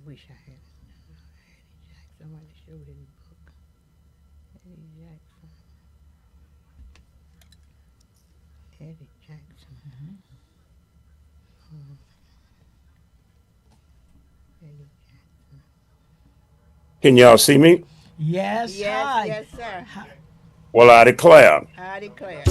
wish I had Eddie Jackson. Somebody showed his book. Eddie Jackson. Eddie Jackson. Mm, Eddie Jackson. Can y'all see me? Yes, Yes, hi. yes, sir. Well, I declare. I declare.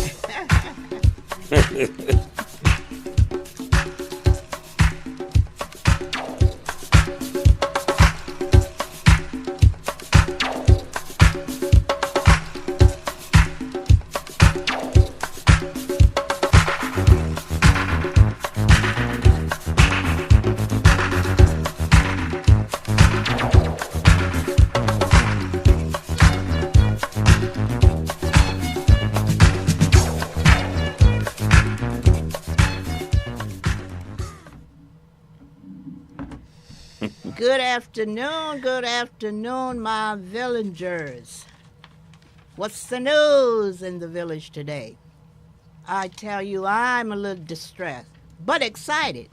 Good afternoon, my villagers. What's the news in the village today? I tell you, I'm a little distressed, but excited.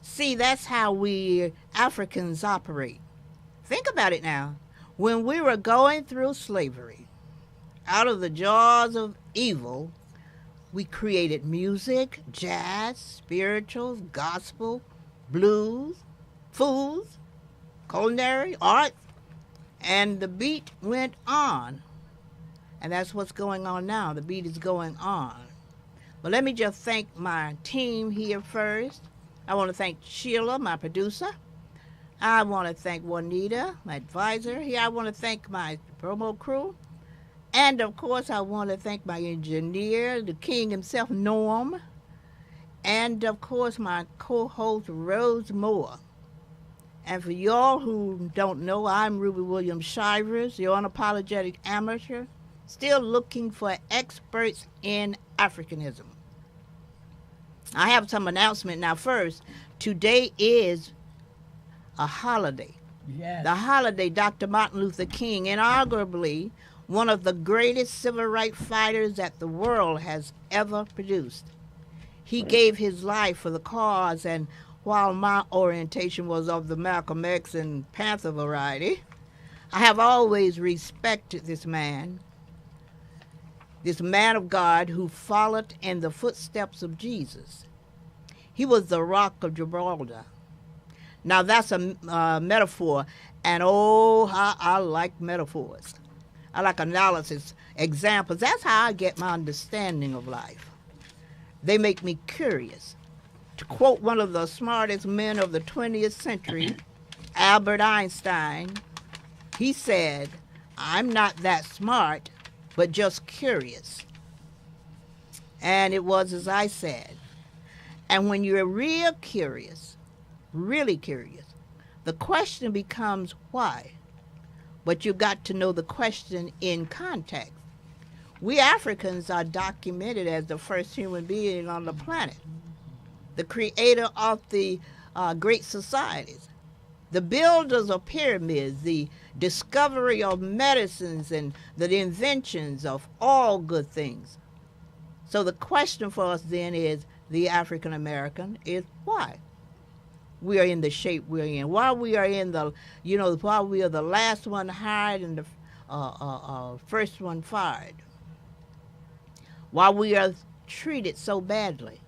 See, that's how we Africans operate. Think about it now. When we were going through slavery, out of the jaws of evil, we created music, jazz, spirituals, gospel, blues, foods, culinary, art, and the beat went on. And that's what's going on now. The beat is going on. But let me just thank my team here first. I want to thank Sheila, my producer. I want to thank Juanita, my advisor. Here, I want to thank my promo crew. And, of course, I want to thank my engineer, the king himself, Norm. And, of course, my co-host, Rose Moore. And for y'all who don't know, I'm Ruby Williams Shivers, your unapologetic amateur, still looking for experts in Africanism. I have some announcement now. First, today is a holiday. Yes. The holiday Dr. Martin Luther King, inarguably one of the greatest civil rights fighters that the world has ever produced. He gave his life for the cause, and while my orientation was of the Malcolm X and Panther variety, I have always respected this man of God who followed in the footsteps of Jesus. He was the rock of Gibraltar. Now that's a metaphor, and oh, how I like metaphors. I like analysis, examples. That's how I get my understanding of life. They make me curious. To quote one of the smartest men of the 20th century, Albert Einstein, he said, "I'm not that smart, but just curious." And it was as I said. And when you're real curious, really curious, the question becomes why. But you got to know the question in context. We Africans are documented as the first human being on the planet, the creator of the great societies, the builders of pyramids, the discovery of medicines, and the inventions of all good things. So the question for us then is, the African American, is why we are in the shape we're in, why we are in the, why we are the last one hired and the first one fired, why we are treated so badly,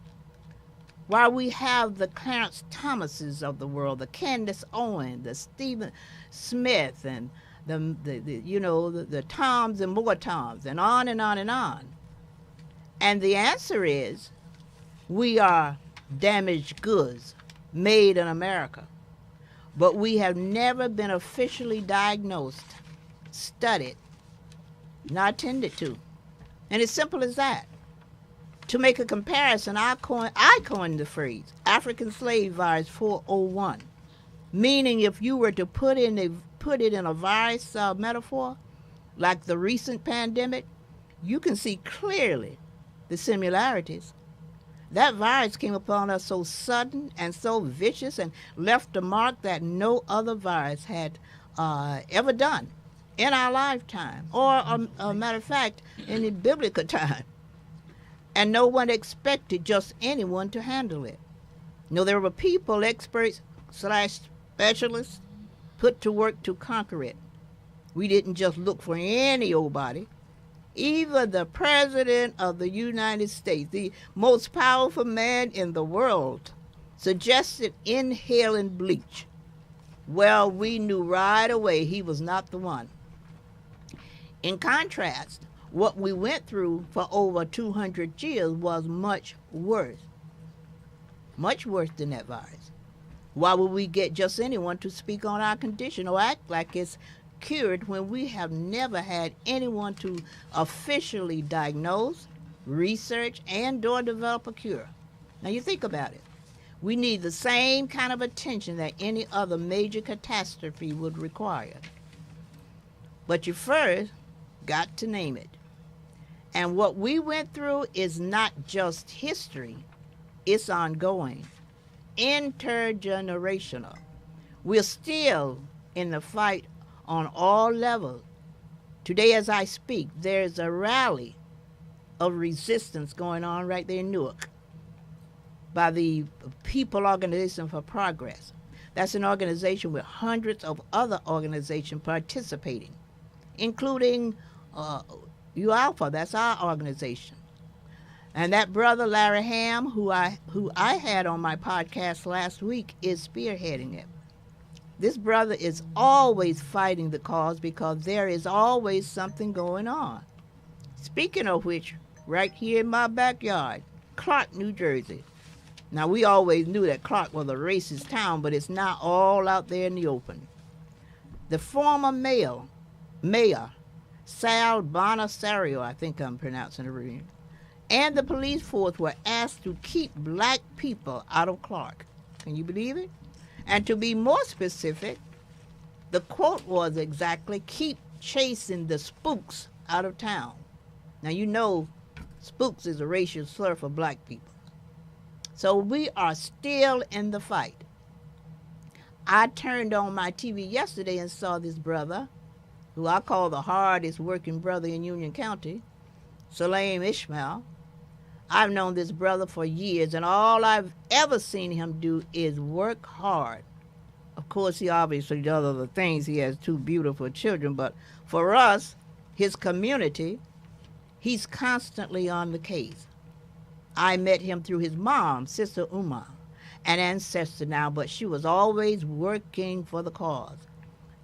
why we have the Clarence Thomases of the world, the Candace Owen, the Stephen Smith, and the Toms and more Toms, and on and on and on. And the answer is, we are damaged goods made in America. But we have never been officially diagnosed, studied, not attended to. And it's simple as that. To make a comparison, I coined the phrase African slave virus 401, meaning if you were to put it in a virus metaphor, like the recent pandemic, you can see clearly the similarities. That virus came upon us so sudden and so vicious and left a mark that no other virus had ever done in our lifetime, or a matter of fact, in the biblical time. And no one expected just anyone to handle it. No, there were people, experts / specialists, put to work to conquer it. We didn't just look for any old body. Even the President of the United States, the most powerful man in the world, suggested inhaling bleach. Well, we knew right away he was not the one. In contrast, what we went through for over 200 years was much worse than that virus. Why would we get just anyone to speak on our condition or act like it's cured when we have never had anyone to officially diagnose, research, and/or develop a cure? Now you think about it. We need the same kind of attention that any other major catastrophe would require. But you first got to name it. And what we went through is not just history, it's ongoing, intergenerational. We're still in the fight on all levels. Today, as I speak, there's a rally of resistance going on right there in Newark by the People Organization for Progress. That's an organization with hundreds of other organizations participating, including UAlpha, that's our organization. And that brother Larry Ham, who I had on my podcast last week, is spearheading it. This brother is always fighting the cause because there is always something going on. Speaking of which, right here in my backyard, Clark, New Jersey. Now, we always knew that Clark was a racist town, but it's not all out there in the open. The former mayor, Sal Bonasario, I think I'm pronouncing it right, and the police force were asked to keep black people out of Clark. Can you believe it? And to be more specific, the quote was exactly, keep chasing the spooks out of town. Now, you know, spooks is a racial slur for black people. So we are still in the fight. I turned on my TV yesterday and saw this brother, who I call the hardest working brother in Union County, Salim Ishmael. I've known this brother for years, and all I've ever seen him do is work hard. Of course, he obviously does other things. He has two beautiful children, but for us, his community, he's constantly on the case. I met him through his mom, Sister Uma, an ancestor now, but she was always working for the cause.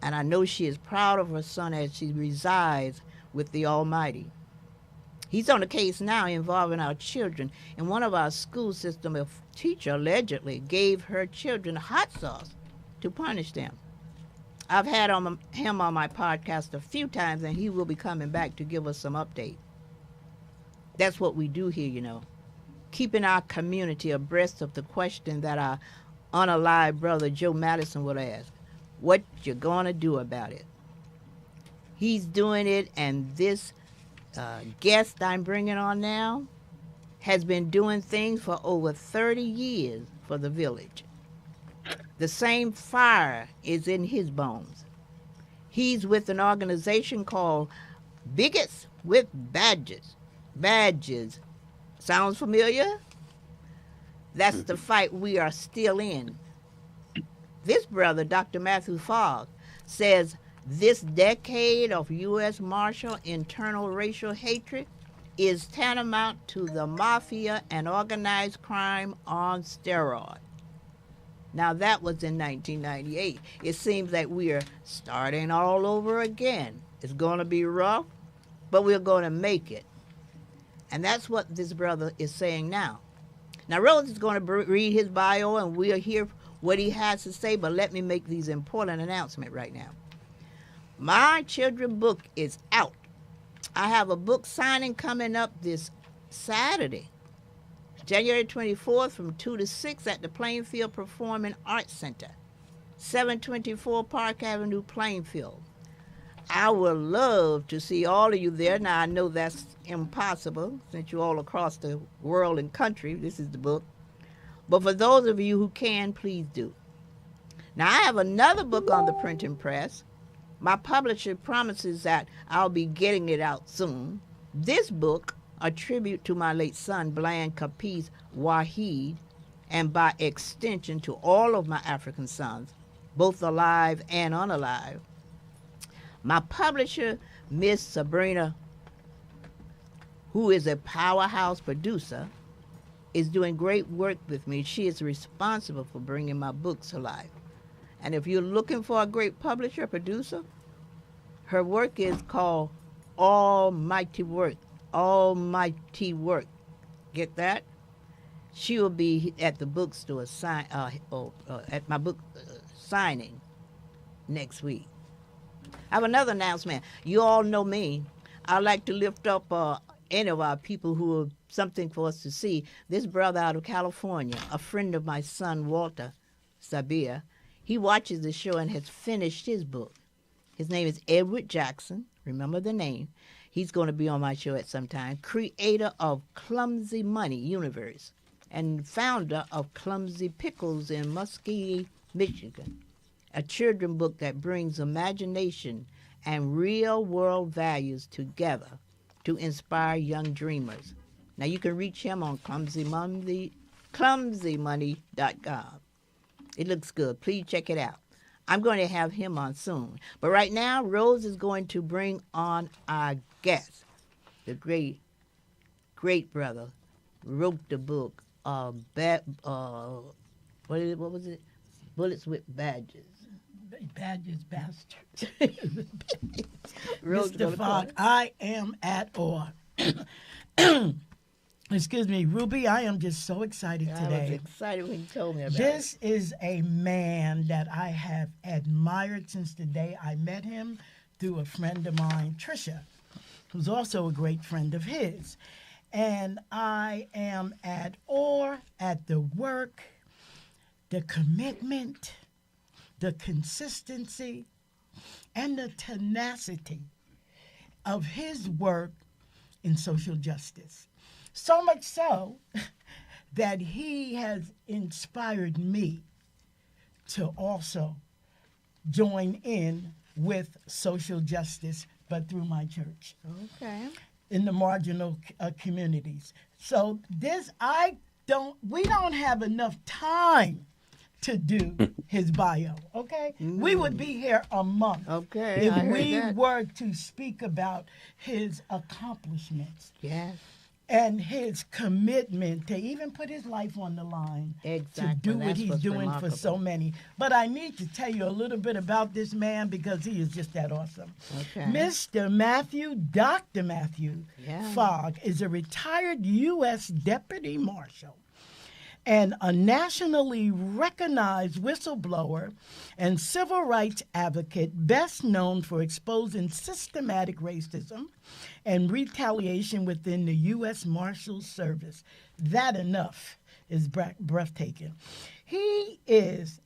And I know she is proud of her son as she resides with the Almighty. He's on a case now involving our children. In one of our school system, a teacher allegedly gave her children hot sauce to punish them. I've had him on my podcast a few times, and he will be coming back to give us some update. That's what we do here, you know, keeping our community abreast of the question that our unalive brother Joe Madison would ask. What you gonna do about it? He's doing it, and this guest I'm bringing on now has been doing things for over 30 years for the village. The same fire is in his bones. He's with an organization called Bigots with Badges. Badges. Sounds familiar? That's the fight we are still in. This brother, Dr. Matthew Fogg, says this decade of U.S. Marshal internal racial hatred is tantamount to the mafia and organized crime on steroids. Now, that was in 1998. It seems like we are starting all over again. It's going to be rough, but we're going to make it. And that's what this brother is saying now. Now, Rose is going to read his bio, and we'll hear what he has to say, but let me make these important announcements right now. My children's book is out. I have a book signing coming up this Saturday, January 24th from 2 to 6 at the Plainfield Performing Arts Center, 724 Park Avenue, Plainfield. I would love to see all of you there. Now, I know that's impossible since you're all across the world and country. This is the book. But for those of you who can, please do. Now, I have another book on the printing press. My publisher promises that I'll be getting it out soon. This book, a tribute to my late son, Bland Capiz Wahid, and by extension to all of my African sons, both alive and unalive. My publisher, Miss Sabrina, who is a powerhouse producer, is doing great work with me. She is responsible for bringing my books to life. And if you're looking for a great publisher, producer, her work is called Almighty Work. Almighty Work. Get that? She will be at the bookstore at my book signing next week. I have another announcement. You all know me. I like to lift up any of our people who have something for us to see. This brother out of California, a friend of my son, Walter Sabia, he watches the show and has finished his book. His name is Edward Jackson. Remember the name. He's going to be on my show at some time. Creator of Clumsy Money Universe and founder of Clumsy Pickles in Muskie, Michigan, a children's book that brings imagination and real-world values together to inspire young dreamers. Now, you can reach him on clumsymoney.com. It looks good. Please check it out. I'm going to have him on soon. But right now, Rose is going to bring on our guest, the great brother, wrote the book, what was it? Bullets with Badges. Badges, bastards. Mr. Fogg, I am at awe. Excuse me, Ruby, I am just so excited today. I was excited when you told me about This is a man that I have admired since the day I met him through a friend of mine, Trisha, who's also a great friend of his. And I am at awe at the work, the commitment, the consistency, and the tenacity of his work in social justice. So much so that he has inspired me to also join in with social justice, but through my church. Okay. In the marginal communities. So we don't have enough time to do his bio, okay? We would be here a month if we were to speak about his accomplishments. Yes. And his commitment to even put his life on the line to do what he's doing for so many. But I need to tell you a little bit about this man because he is just that awesome. Okay. Dr. Matthew Fogg is a retired U.S. Deputy Marshal and a nationally recognized whistleblower and civil rights advocate best known for exposing systematic racism and retaliation within the U.S. Marshal Service. That enough is breathtaking. He is,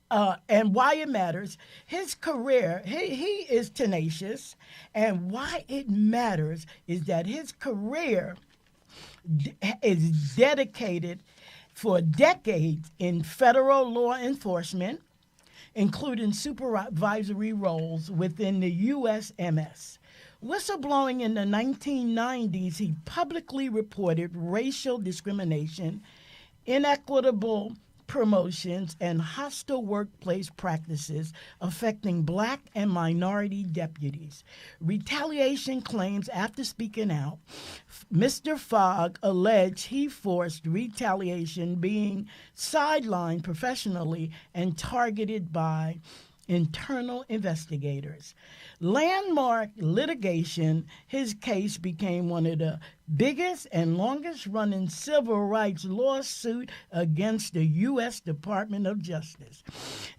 and why it matters, his career, he is tenacious, and why it matters is that his career is dedicated for decades in federal law enforcement, including supervisory roles within the USMS. Whistleblowing in the 1990s, he publicly reported racial discrimination, inequitable promotions, and hostile workplace practices affecting black and minority deputies. Retaliation claims after speaking out, Mr. Fogg alleged he forced retaliation, being sidelined professionally and targeted by internal investigators. Landmark litigation, his case became one of the biggest and longest-running civil rights lawsuit against the U.S. Department of Justice,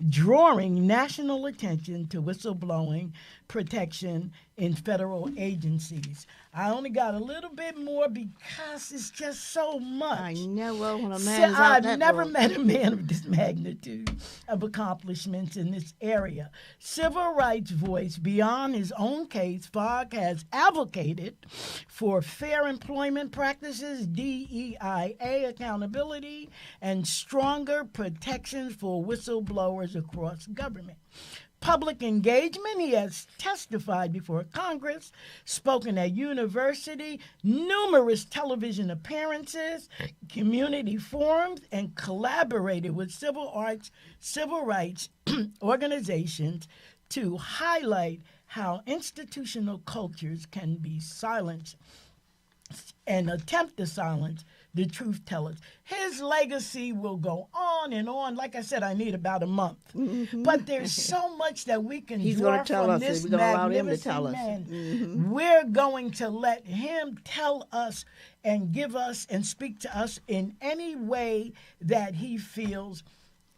drawing national attention to whistleblowing protection in federal agencies. I only got a little bit more because it's just so much. I know. Well, when a man is out I've that never road. met a man of this magnitude of accomplishments in this area. Civil rights voice beyond his own case, Fogg has advocated for fair employment practices, DEIA accountability, and stronger protections for whistleblowers across government. Public engagement, he has testified before Congress, spoken at university, numerous television appearances, community forums, and collaborated with civil rights organizations to highlight how institutional cultures can be silenced and attempt to silence the truth tellers. His legacy will go on and on. Like I said, I need about a month. But there's so much that we can He's draw going to tell from us. this We're going to allow him to magnificent tell us. man. We're going to let him tell us and give us and speak to us in any way that he feels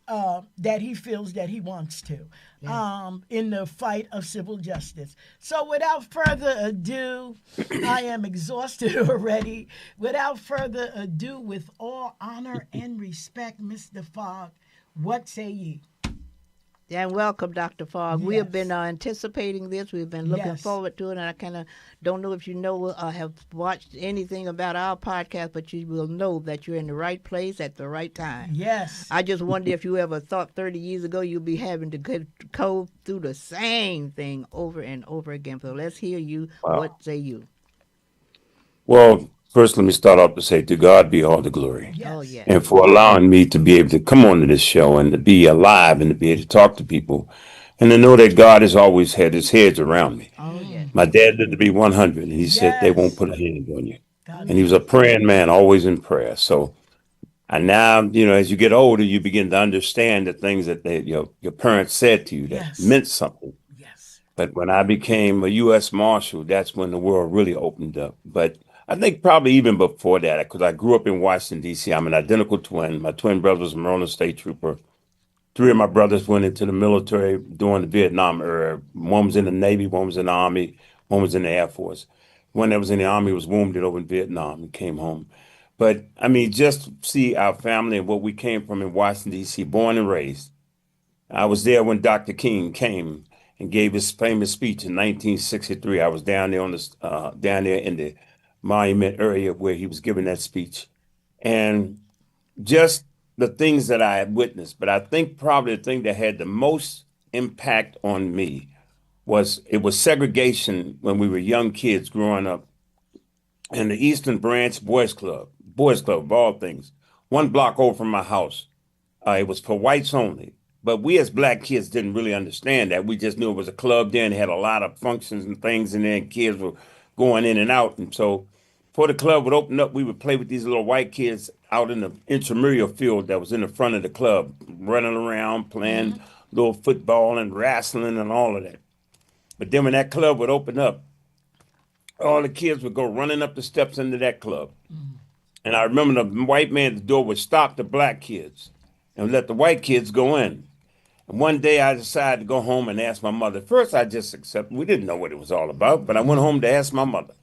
that he wants to in the fight of civil justice. So without further ado, I am exhausted already. Without further ado, with all honor and respect, Mr. Fogg, what say ye? And welcome, Dr. Fogg. We have Yes. been anticipating this. We've been looking Yes. forward to it. And I kind of don't know if you know, have watched anything about our podcast, but you will know that you're in the right place at the right time. Yes. I just wonder if you ever thought 30 years ago you'd be having to go through the same thing over and over again. So let's hear you. Wow. What say you? Well, first, let me start off to say to God be all the glory. Yes. Oh, yeah. And for allowing me to be able to come onto this show and to be alive and to be able to talk to people and to know that God has always had his heads around me. Oh, yeah. My dad lived to be 100, and he said they won't Yes. put a hand on you. God And he was a praying man, always in prayer. So, and now, as you get older, you begin to understand the things that your parents said to you that Yes. meant something. Yes. But when I became a U.S. Marshal, that's when the world really opened up. But I think probably even before that, because I grew up in Washington, D.C. I'm an identical twin. My twin brother was a Maryland State Trooper. 3 of my brothers went into the military during the Vietnam era. One was in the Navy, one was in the Army, one was in the Air Force. One that was in the Army was wounded over in Vietnam and came home. But I mean, just to see our family and what we came from in Washington, D.C., born and raised. I was there when Dr. King came and gave his famous speech in 1963. I was down there down there in the monument area where he was giving that speech, and just the things that I had witnessed. But I think probably the thing that had the most impact on me was it was segregation when we were young kids growing up in the Eastern Branch Boys Club of all things, 1 block over from my house. It was for whites only. But we as black kids didn't really understand that. We just knew it was a club there and it had a lot of functions and things in there, and kids were going in and out. And so before the club would open up, we would play with these little white kids out in the intramural field that was in the front of the club, running around, playing little football and wrestling and all of that. But then when that club would open up, all the kids would go running up the steps into that club. And I remember the white man at the door would stop the black kids and let the white kids go in. And one day I decided to go home and ask my mother. First, I just accepted. We didn't know what it was all about, but I went home to ask my mother.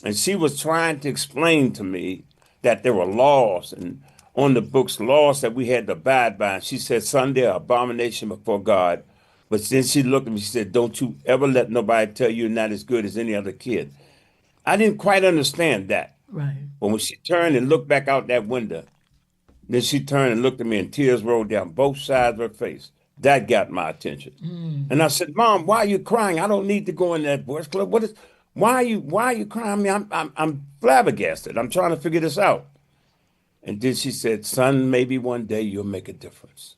And she was trying to explain to me that there were laws and on the books, laws that we had to abide by. And she said, son, they're an abomination before God. But then she looked at me, she said, don't you ever let nobody tell you you're not as good as any other kid. I didn't quite understand that. Right. But when she turned and looked back out that window, then she turned and looked at me and tears rolled down both sides of her face. That got my attention. And I said, Mom, why are you crying? I don't need to go in that boys club. Why are you crying? I mean, I'm flabbergasted. I'm trying to figure this out. And then she said, son, maybe one day you'll make a difference.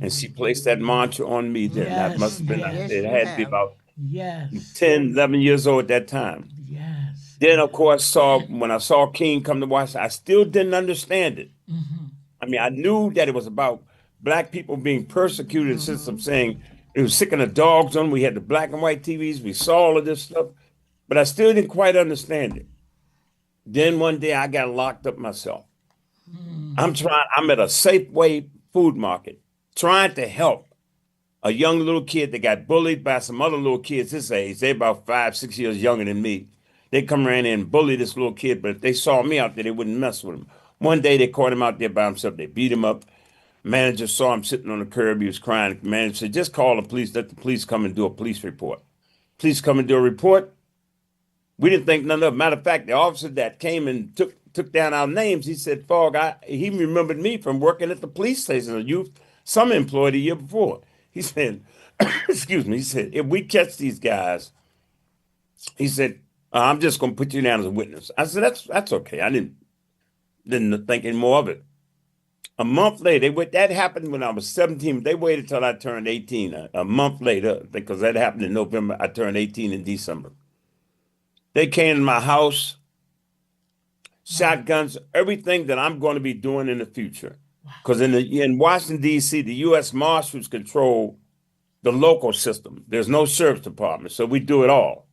And she placed that mantra on me then. That Yes, must have been, yes. it had to be about Yes. 10, 11 years old at that time. Yes. Then, of course, when I saw King come to Washington, I still didn't understand it. I mean, I knew that it was about black people being persecuted since I'm saying it was sick of the dogs on. We had the black and white TVs. We saw all of this stuff, but I still didn't quite understand it. Then one day I got locked up myself. I'm at a Safeway food market trying to help a young little kid that got bullied by some other little kids his age. They're about 5, 6 years younger than me. They come around there and bully this little kid, but if they saw me out there, they wouldn't mess with him. One day they caught him out there by himself. They beat him up. Manager saw him sitting on the curb. He was crying. The manager said, just call the police. Let the police come and do a police report. Police come and do a report. We didn't think none of it. Matter of fact, the officer that came and took down our names, he said, Fogg, he remembered me from working at the police station, a youth summer employee the year before. He said, excuse me, he said, if we catch these guys, he said, I'm just going to put you down as a witness. I said, that's okay. I didn't think any more of it. A month later, that happened when I was 17. They waited till I turned 18. A month later, because that happened in November, I turned 18 in December. They came to my house, shotguns, everything that I'm going to be doing in the future. Because in Washington, D.C., the U.S. Marshals control the local system. There's no sheriff's department, so we do it all.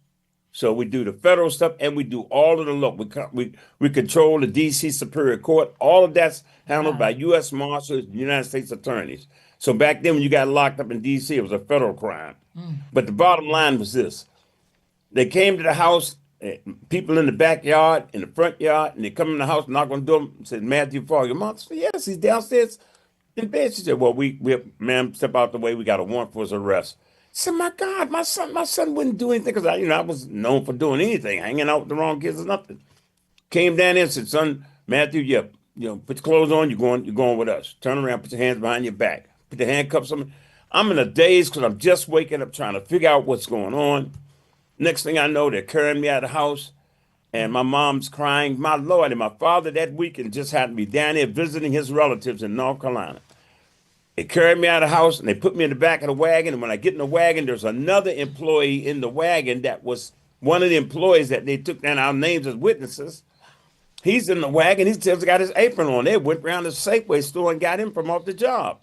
So we do the federal stuff and we do all of the local. We control the D.C. Superior Court. All of that's handled by U.S. Marshals, United States attorneys. So back then when you got locked up in D.C., it was a federal crime. But the bottom line was this. They came to the house, people in the backyard, in the front yard, and they come in the house, knock on the door, and said, Matthew Fogg, your mom? I said, yes, he's downstairs in bed. She said, well, ma'am, step out the way. We got a warrant for his arrest. I said, my God, my son wouldn't do anything because I was known for doing anything, hanging out with the wrong kids or nothing. Came down there and said, son, Matthew, put your clothes on, you're going with us. Turn around, put your hands behind your back. Put the handcuffs on me. I'm in a daze because I'm just waking up trying to figure out what's going on. Next thing I know, they're carrying me out of the house, and my mom's crying. My Lord, and my father that weekend just happened to be down there visiting his relatives in North Carolina. They carried me out of the house and they put me in the back of the wagon. And when I get in the wagon, there's another employee in the wagon that was one of the employees that they took down our names as witnesses. He's in the wagon. He's just got his apron on. They went around the Safeway store and got him from off the job.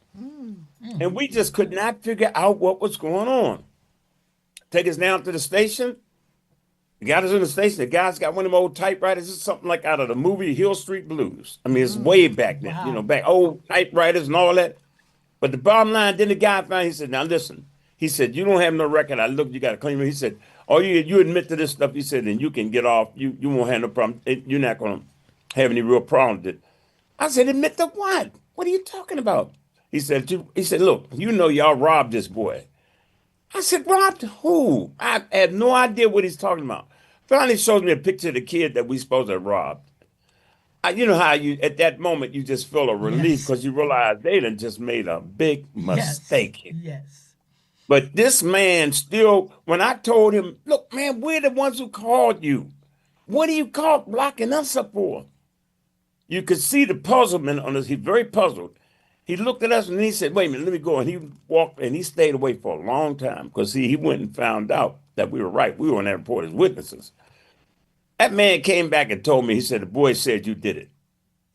And we just could not figure out what was going on. Take us down to the station. They got us in the station. The guy's got one of them old typewriters. It's something like out of the movie Hill Street Blues. I mean, it's way back then, back old typewriters and all that. But the bottom line, then the guy found, he said, now listen, he said, you don't have no record. I looked, you got to claim it. He said, oh, you admit to this stuff. He said, then you can get off. You won't have no problem. You're not going to have any real problem with it. I said, admit to what? What are you talking about? He said, look, y'all robbed this boy. I said, robbed who? I had no idea what he's talking about. Finally shows me a picture of the kid that we supposed to have robbed. You know how at that moment you just feel a relief because you realize they done just made a big mistake. Yes. But this man still, when I told him, look, man, we're the ones who called you. What are you blocking us up for? You could see the puzzlement on us. He's very puzzled. He looked at us and he said, wait a minute, let me go. And he walked and he stayed away for a long time because he went and found out that we were right. We were on that report as witnesses. That man came back and told me, he said, the boy said you did it.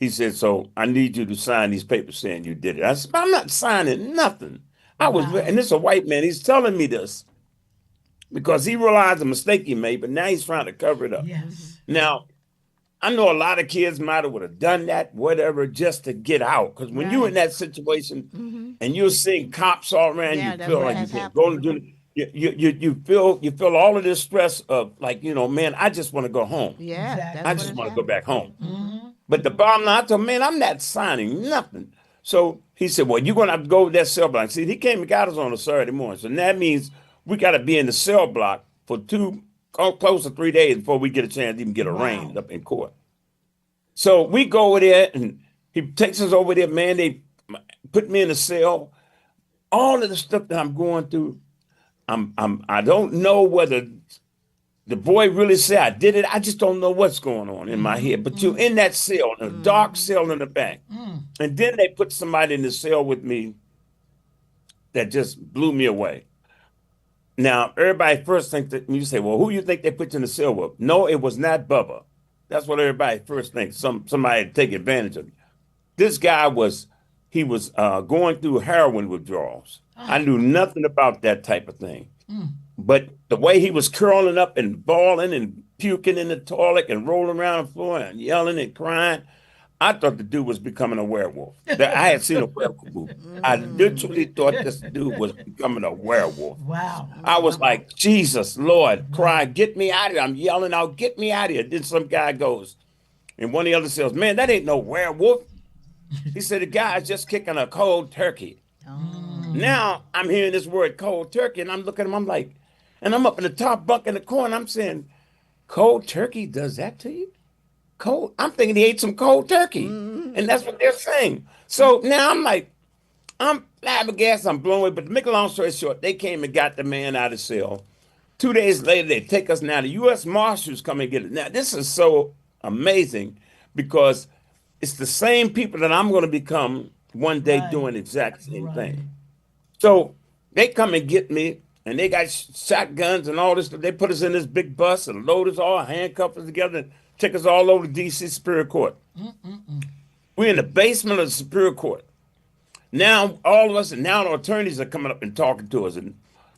He said, so I need you to sign these papers saying you did it. I said, I'm not signing nothing. And this is a white man. He's telling me this because he realized the mistake he made, but now he's trying to cover it up. Yes. Now, I know a lot of kids might have would have done that, whatever, just to get out. Because when you're in that situation and you're seeing cops all around, you feel like you can't go and do you feel all of this stress of like, man, I just want to go home. Yeah, Exactly. I just want to go back home. But the bottom line, I told him, man, I'm not signing nothing. So he said, well, you're going to have to go to that cell block. See, he came and got us on a Saturday morning. So that means we got to be in the cell block for close to 3 days before we get a chance to even get arraigned up in court. So we go over there and he takes us over there, man. They put me in a cell. All of the stuff that I'm going through, I don't know whether the boy really said I did it. I just don't know what's going on in my head. But you're in that cell, in a dark cell in the back. And then they put somebody in the cell with me that just blew me away. Now, everybody first thinks that you say, well, who you think they put you in the cell with? No, it was not Bubba. That's what everybody first thinks. Somebody to take advantage of you. This guy was going through heroin withdrawals. I knew nothing about that type of thing. But the way he was curling up and bawling and puking in the toilet and rolling around the floor and yelling and crying, I thought the dude was becoming a werewolf. I had seen a werewolf movie. I literally thought this dude was becoming a werewolf. Wow. I was like, Jesus, Lord, crying, get me out of here. I'm yelling out, get me out of here. Then some guy goes, and one of the other says, man, that ain't no werewolf. He said, the guy's just kicking a cold turkey. Now I'm hearing this word cold turkey, and I'm looking at him, I'm like, and I'm up in the top bunk in the corner, I'm saying, Cold turkey does that to you? Cold. I'm thinking he ate some cold turkey. Mm-hmm. And that's what they're saying. So now I'm like, I'm flabbergasted, I'm blown away. But to make a long story short, they came and got the man out of cell. 2 days later, they take us now. The U.S. Marshals come and get it. Now, this is so amazing because it's the same people that I'm going to become one day Right. doing the exact same Right. thing. So they come and get me, and they got shotguns and all this. They put us in this big bus and load us all, handcuff us together, and take us all over to D.C. Superior Court. We're in the basement of the Superior Court. Now all of us, and now the attorneys are coming up and talking to us,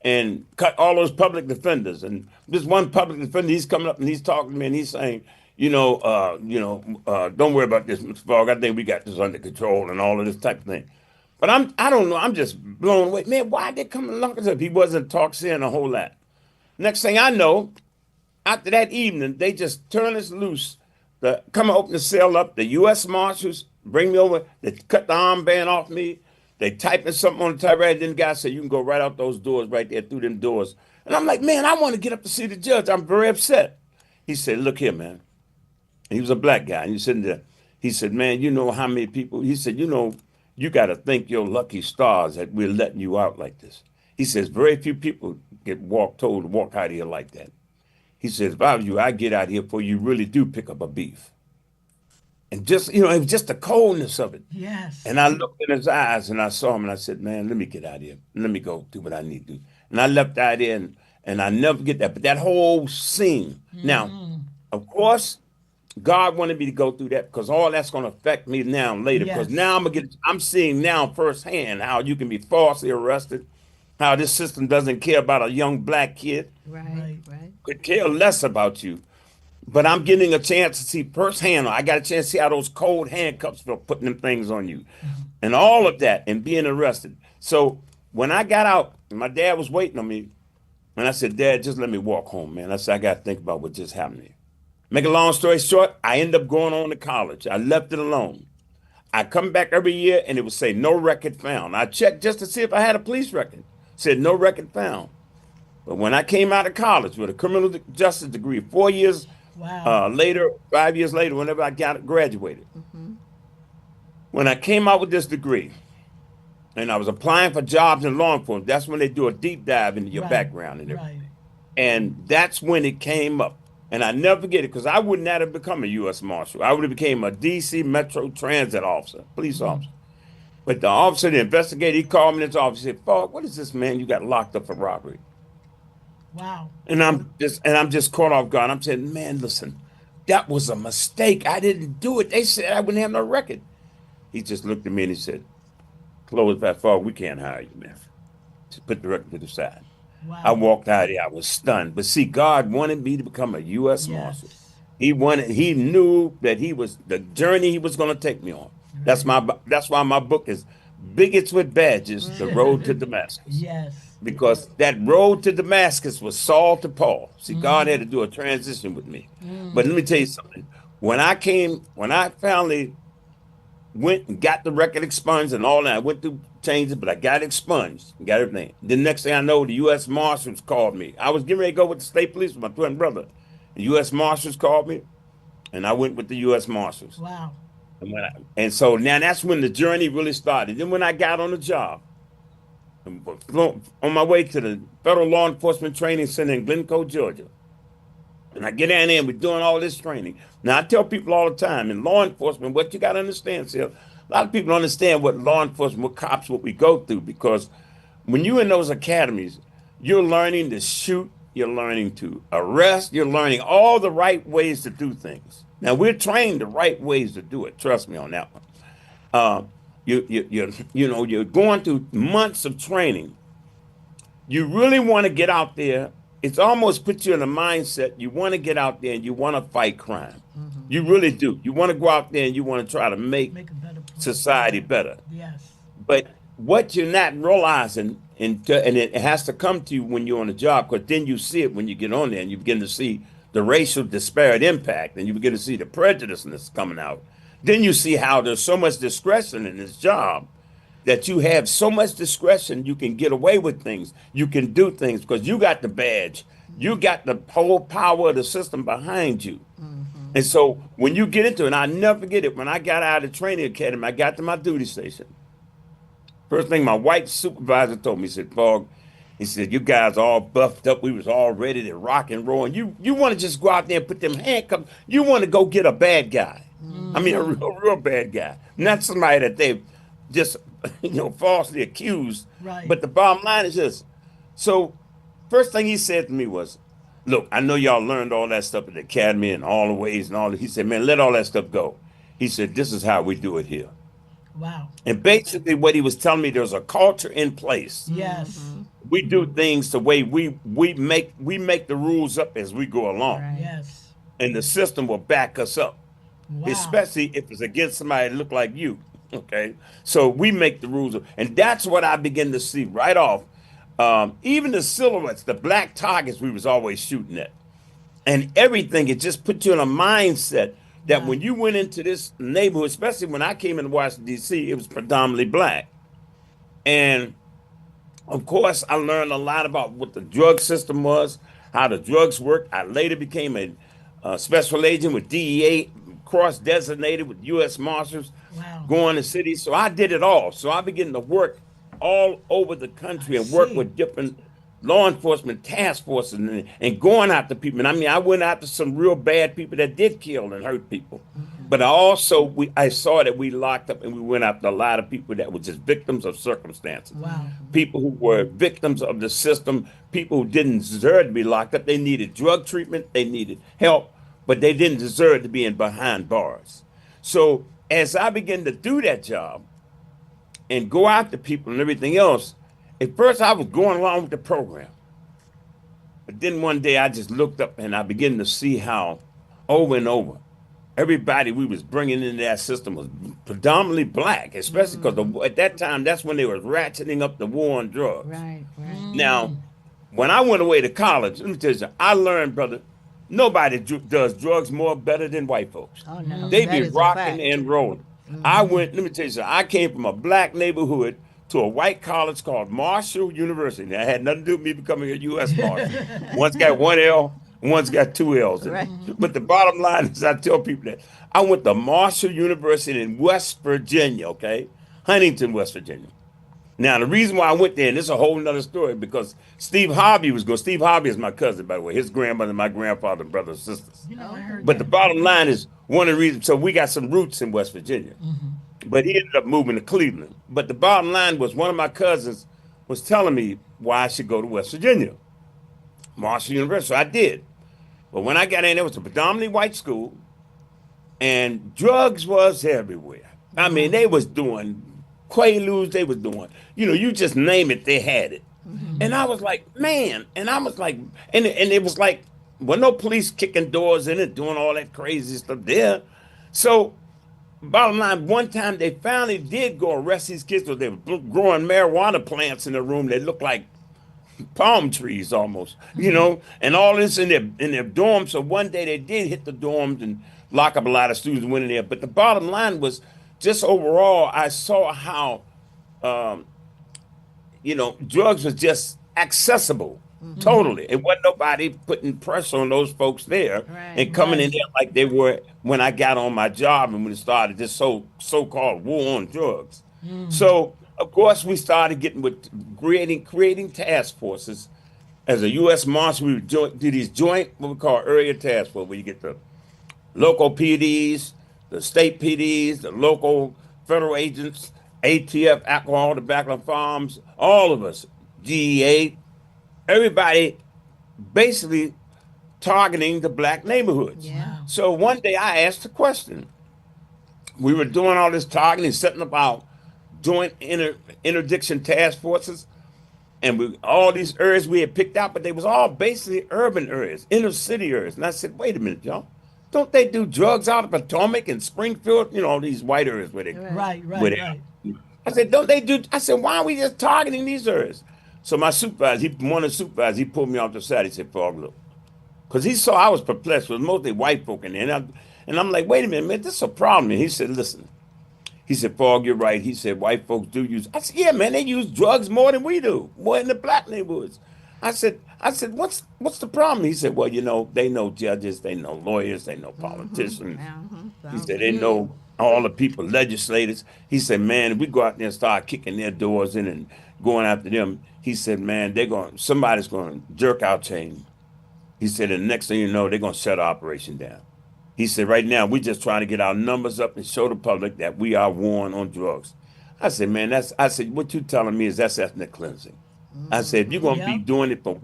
and cut all those public defenders. And this one public defender, he's coming up and he's talking to me, and he's saying, don't worry about this, Mr. Fogg. I think we got this under control and all of this type of thing. But I don't know. I'm just blown away, man. Why they come and lock us up? He wasn't talk saying a whole lot. Next thing I know, after that evening, they just turn us loose. Come and open the cell up. The U.S. Marshals bring me over. They cut the armband off me. They typing something on the typewriter. Then the guy said, you can go right out those doors right there through them doors. And I'm like, man, I want to get up to see the judge. I'm very upset. He said, look here, man. And he was a black guy. And he's sitting there. He said, man, you know how many people? He said, you got to thank your lucky stars that we're letting you out like this. He says, very few people get told to walk out of here like that. He says, if I was you, I get out here before you really do pick up a beef. And just, it was just the coldness of it. Yes. And I looked in his eyes and I saw him and I said, man, let me get out of here. Let me go do what I need to do. And I left out there and I never get that. But that whole scene. Now, of course, God wanted me to go through that because all that's going to affect me now and later. Because Yes. now I'm seeing now firsthand how you can be falsely arrested, how this system doesn't care about a young black kid, Right, Right. right. could care less about you. But I'm getting a chance to see firsthand. I got a chance to see how those cold handcuffs feel putting them things on you, and all of that, and being arrested. So when I got out, my dad was waiting on me, and I said, "Dad, just let me walk home, man." I said, "I got to think about what just happened to me." Make a long story short, I ended up going on to college. I left it alone. I come back every year, and it would say no record found. I checked just to see if I had a police record. Said no record found. But when I came out of college with a criminal justice degree, 4 years Wow. later, 5 years later, whenever I got graduated, when I came out with this degree and I was applying for jobs in law enforcement, that's when they do a deep dive into your Right. background and everything. Right. And that's when it came up. And I never forget it because I would not have become a U.S. Marshal. I would have became a D.C. Metro Transit officer, police officer. But the officer, the investigator, he called me in his office. He said, "Fogg, what is this man you got locked up for robbery?" Wow. And I'm just caught off guard. I'm saying, man, listen, that was a mistake. I didn't do it. They said I wouldn't have no record. He just looked at me and he said, "Close that fog. We can't hire you, man. Just put the record to the side." I Wow. walked out of there. I was stunned. But see, God wanted me to become a U.S. Marshal. Yes. He knew that he was the journey he was going to take me on. Right. That's why my book is Bigots with Badges, The Road to Damascus. Yes. Because that road to Damascus was Saul to Paul. See, God had to do a transition with me. But let me tell you something. When I finally went and got the record expunged and all that, I went through changes, but I got it expunged, got everything. The next thing I know, the U.S. Marshals called me. I was getting ready to go with the state police with my twin brother. The U.S. Marshals called me, and I went with the U.S. Marshals. Wow. And so now that's when the journey really started. Then when I got on the job, on my way to the Federal Law Enforcement Training Center in Glencoe, Georgia. And I get in there and we're doing all this training. Now, I tell people all the time in law enforcement, what you got to understand, Sil, a lot of people don't understand what law enforcement, what cops, what we go through, because when you're in those academies, you're learning to shoot, you're learning to arrest, you're learning all the right ways to do things. Now, we're trained the right ways to do it. Trust me on that one. Uh, you're going through months of training. You really want to get out there. It's almost put you in a mindset. You want to get out there and you want to fight crime. You really do. You want to go out there and you want to try to make Make a better place. society better. Yes. But what you're not realizing, and it has to come to you when you're on the job, because then you see it when you get on there and you begin to see the racial disparate impact and you begin to see the prejudice that's coming out. Then you see how there's so much discretion in this job that you have so much discretion, you can get away with things. You can do things because you got the badge. You got the whole power of the system behind you. And so when you get into it, and I never forget it, when I got out of the training academy, I got to my duty station. First thing my white supervisor told me, he said, Fog, he said, you guys all buffed up. We was all ready to rock and roll. And you want to just go out there and put them handcuffs. You want to go get a bad guy. I mean, a real bad guy. Not somebody that they just, falsely accused. Right. But the bottom line is this. So first thing he said to me was, look, I know y'all learned all that stuff at the academy and all the ways and all that. He said, man, let all that stuff go. He said, this is how we do it here. Wow. And basically what he was telling me, there's a culture in place. Yes. We do things the way we make the rules up as we go along. Right. Yes. And the system will back us up. Wow. Especially if it's against somebody that look like you. Okay. So we make the rules. And that's what I begin to see right off. Even the silhouettes, the black targets we was always shooting at. And everything, it just put you in a mindset that when you went into this neighborhood, especially when I came into Washington, D.C., it was predominantly black. And of course, I learned a lot about what the drug system was, how the drugs worked. I later became a special agent with DEA, cross-designated with U.S. Marshals, Wow. going to cities. So I did it all. So I began to work all over the country and work with different law enforcement task forces and going after people. And I mean, I went after some real bad people that did kill and hurt people. But I saw that we locked up and we went after a lot of people that were just victims of circumstances. Wow. People who were victims of the system, people who didn't deserve to be locked up. They needed drug treatment, they needed help, but they didn't deserve to be in behind bars. So as I began to do that job and go after people and everything else, at first I was going along with the program. But then one day I just looked up and I began to see how over and over, everybody we was bringing into that system was predominantly black, especially because at that time, that's when they were ratcheting up the war on drugs. Right. Now, when I went away to college, let me tell you something, I learned, brother, nobody does drugs more better than white folks. Oh, no. They that be is a rocking fact. and rolling. Let me tell you something, I came from a black neighborhood to a white college called Marshall University. That had nothing to do with me becoming a U.S. Marshal. One's got one L, one's got two L's. Right. But the bottom line is, I tell people that I went to Marshall University in West Virginia, okay? Huntington, West Virginia. Now, the reason why I went there, and this is a whole nother story, because Steve Harvey was going. Steve Harvey is my cousin, by the way. His grandmother, my grandfather, brothers and sisters. I heard But that. the bottom line is, one of the reasons, so we got some roots in West Virginia. But he ended up moving to Cleveland. But the bottom line was, one of my cousins was telling me why I should go to West Virginia, Marshall University. So I did. But when I got in, it was a predominantly white school, and drugs was everywhere. I mean, they was doing Quaaludes, they was doing, you just name it, they had it. And I was like, man, and I was like, and it was like, well, no police kicking doors in it, doing all that crazy stuff there. So, bottom line, one time they finally did go arrest these kids because they were growing marijuana plants in the room that looked like palm trees almost, and all this in their dorms. So one day they did hit the dorms and lock up a lot of students and went in there. But the bottom line was, just overall, I saw how, drugs was just accessible. Totally. It wasn't nobody putting pressure on those folks there and coming in there like they were when I got on my job and when it started this so-called war on drugs. So, of course, we started getting with creating task forces. As a U.S. Marshal, we would do these joint, what we call area task force, where you get the local PDs, the state PDs, the local federal agents, ATF, alcohol, tobacco farms, all of us, DEA, everybody basically targeting the black neighborhoods. Yeah. So one day I asked a question. We were doing all this targeting, setting up our joint interdiction task forces, and all these areas we had picked out, but they was all basically urban areas, inner city areas. And I said, wait a minute, y'all. Don't they do drugs out of Potomac and Springfield? All these white areas where they Right. I said, don't they do? I said, why are we just targeting these areas? So my supervisor, one of the supervisors, he pulled me off the side. He said, Fog, look, because he saw I was perplexed with mostly white folk in there. And I'm like, wait a minute, man, this is a problem. And he said, listen. He said, Fog, you're right. He said, white folks do use. I said, yeah, man, they use drugs more than we do, more in the black neighborhoods. I said, I said, what's the problem? He said, well, they know judges, they know lawyers, they know Mm-hmm. politicians. He Sounds said, they good. know all the people, legislators. He said, man, if we go out there and start kicking their doors in and going after them, he said, man, somebody's going to jerk our chain. He said, and the next thing you know, they're going to shut our operation down. He said, right now, we're just trying to get our numbers up and show the public that we are warring on drugs. I said, man, I said, what you telling me is that's ethnic cleansing. I said, if you're Mm-hmm. going to be Yep. doing it for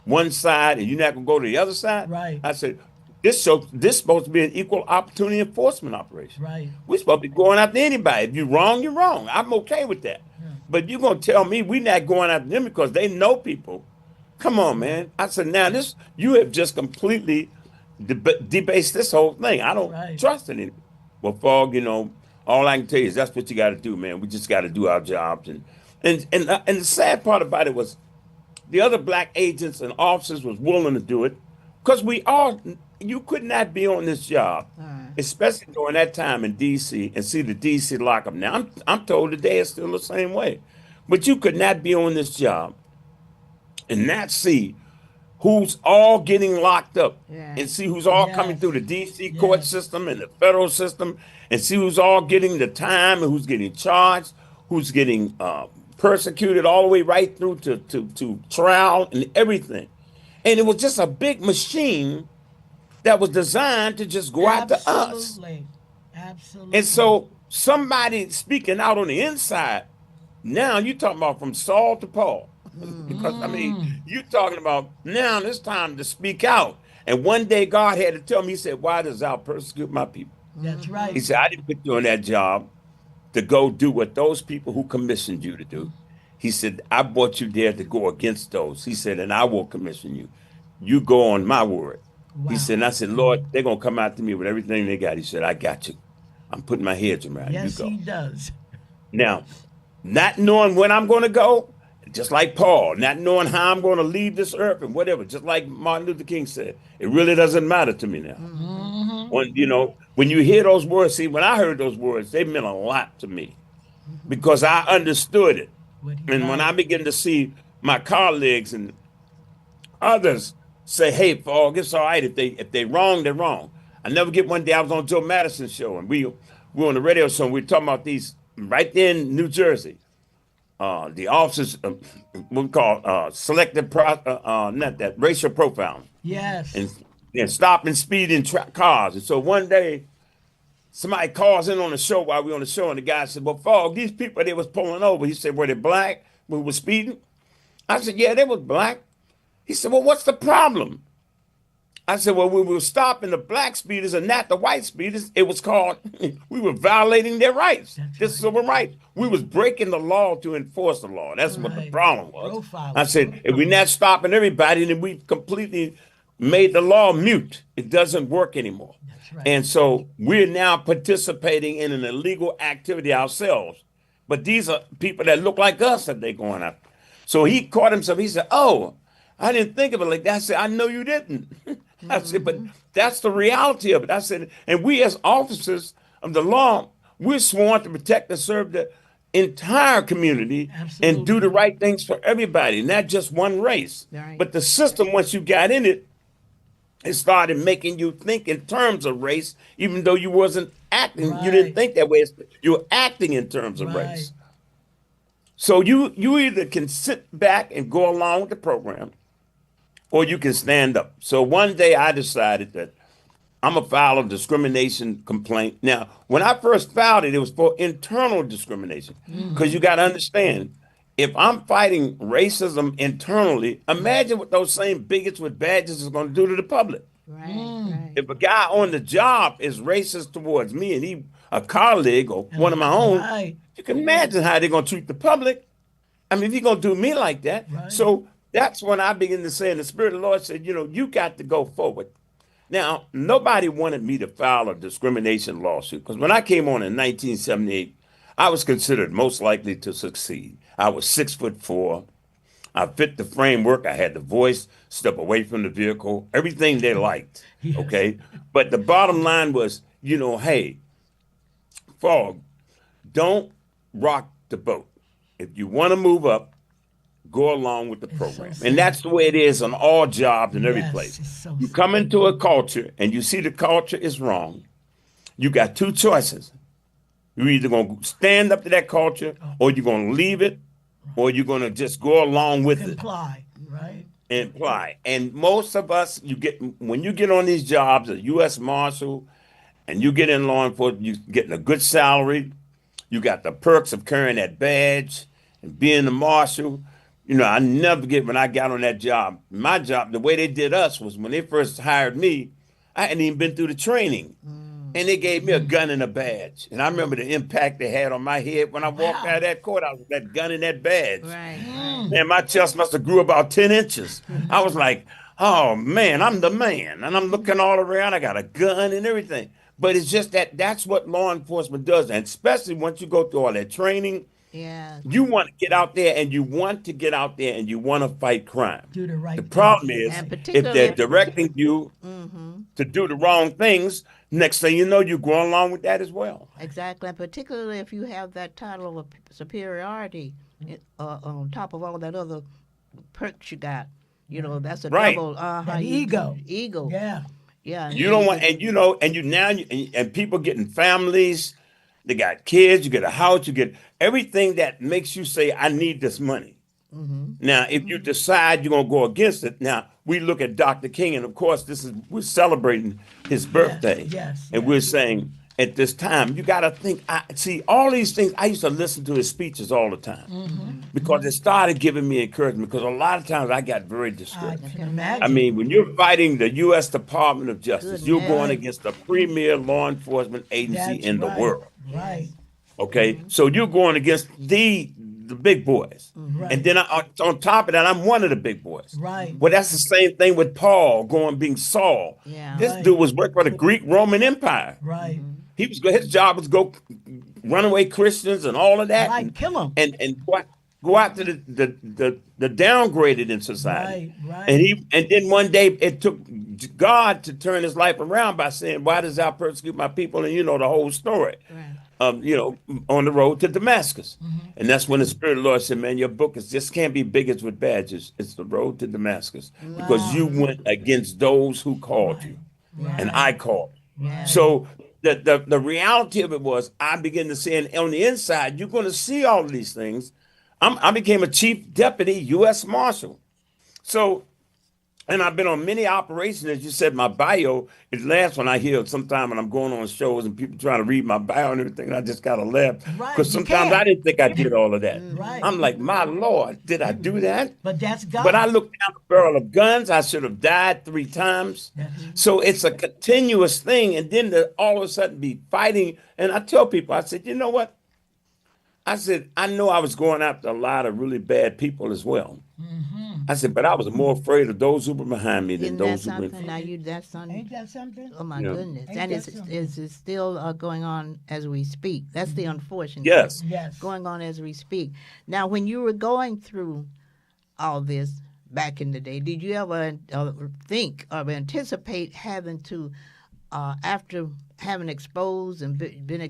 one side and you're not going to go to the other side, Right. I said, this supposed to be an equal opportunity enforcement operation. Right. We're supposed to be going after anybody. If you're wrong, you're wrong. I'm okay with that. Yeah. But you're going to tell me we're not going after them because they know people. Come on, man. I said, now you have just completely debased this whole thing. I don't Right. trust it anymore. Well, Fog, all I can tell you is that's what you got to do, man. We just got to do our jobs. And the sad part about it was the other black agents and officers was willing to do it because you could not be on this job, Uh, especially during that time in D.C. and see the D.C. lockup. Now, I'm told today it's still the same way, but you could not be on this job and not see who's all getting locked up yeah. and see who's all coming through Yes. the DC court Yes. system and the federal system and see who's all getting the time and who's getting charged, who's getting persecuted all the way right through to trial and everything. And it was just a big machine that was designed to just go after us. Absolutely. And Absolutely. so somebody speaking out on the inside, now you talking about from Saul to Paul. Because I mean, Mm. you talking about now it's time to speak out. And one day God had to tell me, he said, why does thou persecute my people? That's He right. said, I didn't put you on that job to go do what those people who commissioned you to do. He said, I brought you there to go against those. He said, and I will commission you. You go on my word. He Wow. said, and I said, Lord, they're gonna come after me with everything they got. He said, I got you. I'm putting my heads around you. You Yes, he go. does. Now, not knowing when I'm going to go, just like Paul, not knowing how I'm going to leave this earth and whatever, just like Martin Luther King said, it really doesn't matter to me now. Mm-hmm. When you hear those words, see, when I heard those words, they meant a lot to me because I understood it. And when Right. I begin to see my colleagues and others say, "Hey, Paul, it's all right if they wrong, they're wrong." I never get one day I was on Joe Madison's show and we were on the radio show and we were talking about these right there in New Jersey. The officers, what we call not that racial profiling Yes. and stopping speeding cars. And so one day somebody calls in on the show while we were on the show, and the guy said, "Well, Fog, these people they was pulling over." He said, "Were they black? We were speeding?" I said, "Yeah, they was black." He said, "Well, what's the problem?" I said, "Well, we were stopping the black speeders and not the white speeders. It was called we were violating their rights. That's This right. civil rights. We was breaking the law to enforce the law. That's what the Right. problem was." I Profiling. said, "If we're not stopping everybody, then we completely made the law mute. It doesn't work anymore." That's right. And so we're now participating in an illegal activity ourselves. But these are people that look like us that they're going after. So he caught himself. He said, "Oh, I didn't think of it like that." I said, "I know you didn't." I said, "But that's the reality of it." I said, "And we as officers of the law, we're sworn to protect and serve the entire community and do the Absolutely. right things for everybody, not just one race." Right. But the system, once you got in it, it started making you think in terms of race, even though you wasn't acting. You didn't Right. think that way. You were acting in terms of Right. race. So you either can sit back and go along with the program, or you can stand up. So one day I decided that I'm gonna file a discrimination complaint. Now, when I first filed it, it was for internal discrimination. Because you got to understand, if I'm fighting racism internally, imagine what those same bigots with badges is going to do to the public. Right. Mm. Right. If a guy on the job is racist towards me and he a colleague or one of my own, Right. you can imagine how they're going to treat the public. I mean, if you're going to do me like that. Right. So that's when I begin to say, and the Spirit of the Lord said, you got to go forward. Now, nobody wanted me to file a discrimination lawsuit because when I came on in 1978, I was considered most likely to succeed. I was 6'4". I fit the framework. I had the voice, step away from the vehicle, everything they liked. Yes. Okay. But the bottom line was, hey, Fog, don't rock the boat. If you want to move up, go along with the It's so program. sad. And that's the way it is on all jobs and every Yes, place. it's so You sad. come into a culture and you see the culture is wrong. You got two choices. You're either going to stand up to that culture or you're going to leave it or you're going to just go along with it Comply, right? and apply. And most of us, when you get on these jobs, a U.S. Marshal, and you get in law enforcement, you getting a good salary. You got the perks of carrying that badge and being the marshal. You know, I never get when I got on that job. My job, the way they did us was when they first hired me, I hadn't even been through the training. And they gave me a gun and a badge. And I remember the impact they had on my head when I walked out of that courthouse with that gun and that badge. Right, Man, my chest must have grew about 10 inches. I was like, oh man, I'm the man. And I'm looking all around. I got a gun and everything. But it's just that's what law enforcement does. And especially once you go through all that training, yeah. you want to get out there and you want to get out there and you want to fight crime. Do the right The thing. problem is And if they're particularly, directing you to do the wrong things, next thing you know, you're going along with that as well. exactly, and particularly if you have that title of superiority on top of all that other perks you got. You know, that's a Right. double. That ego. Ego. Yeah. Yeah. You don't want, and you know, and you now, and people getting families, they got kids, you get a house, you get everything that makes you say, I need this money. Now, if you decide you're going to go against it, now we look at Dr. King, and of course, we're celebrating his birthday. yes, And yes. we're saying at this time, you got to think, see, all these things, I used to listen to his speeches all the time because it started giving me encouragement because a lot of times I got very I discouraged. can imagine. I mean, when you're fighting the U.S. Department of Justice, you're Goodness. going against the premier law enforcement agency That's in the right. world. Right. Okay, so you're going against the big boys, Right. and then on top of that, I'm one of the big boys. Right. Well, that's the same thing with Paul being Saul. Yeah. This Right. dude was working for the Greek Roman Empire. Right. His job was go runaway Christians and all of that, Right. Kill 'em. and go out to the downgraded in society. Right. Right. And then one day it took God to turn his life around by saying, "Why does thou persecute my people?" And you know the whole story. Right. You know, on the road to Damascus. And that's when the Spirit of the Lord said, man, your book just can't be bigots with badges. It's the road to Damascus because you went against those who called you and I called. Right. So the reality of it was I began to see, and on the inside, you're going to see all of these things. I became a chief deputy U.S. Marshal. So, and I've been on many operations. As you said, my bio is last one I hear sometime when I'm going on shows and people trying to read my bio and everything. And I just got to laugh Right, because you sometimes can't. I didn't think I did all of that. Right. I'm like, my Lord, did I do that? But that's God. But I looked down the barrel of guns. I should have died 3 times. Yes. So it's a continuous thing. And then to all of a sudden be fighting. And I tell people, I said, you know what? I said, I know I was going after a lot of really bad people as well. I said, but I was more afraid of those who were behind me than Isn't that those who went something? front. Now that's something. Ain't that something? Oh my Yeah. goodness! Ain't And that it's, something? it's still going on as we speak. That's the unfortunate. Yes. Yes. Going on as we speak. Now, when you were going through all this back in the day, did you ever think or anticipate having to, after having exposed and been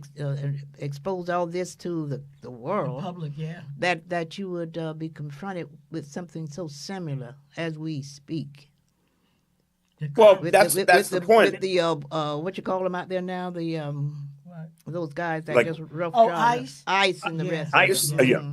exposed all this to the world, Public, yeah. that you would be confronted with something so similar as we speak? Well, With that's the point. With the what you call them out there now, the What? those guys that Like- just rough Oh, drive. ICE? ICE and the Yeah. rest. ICE, of it. yeah.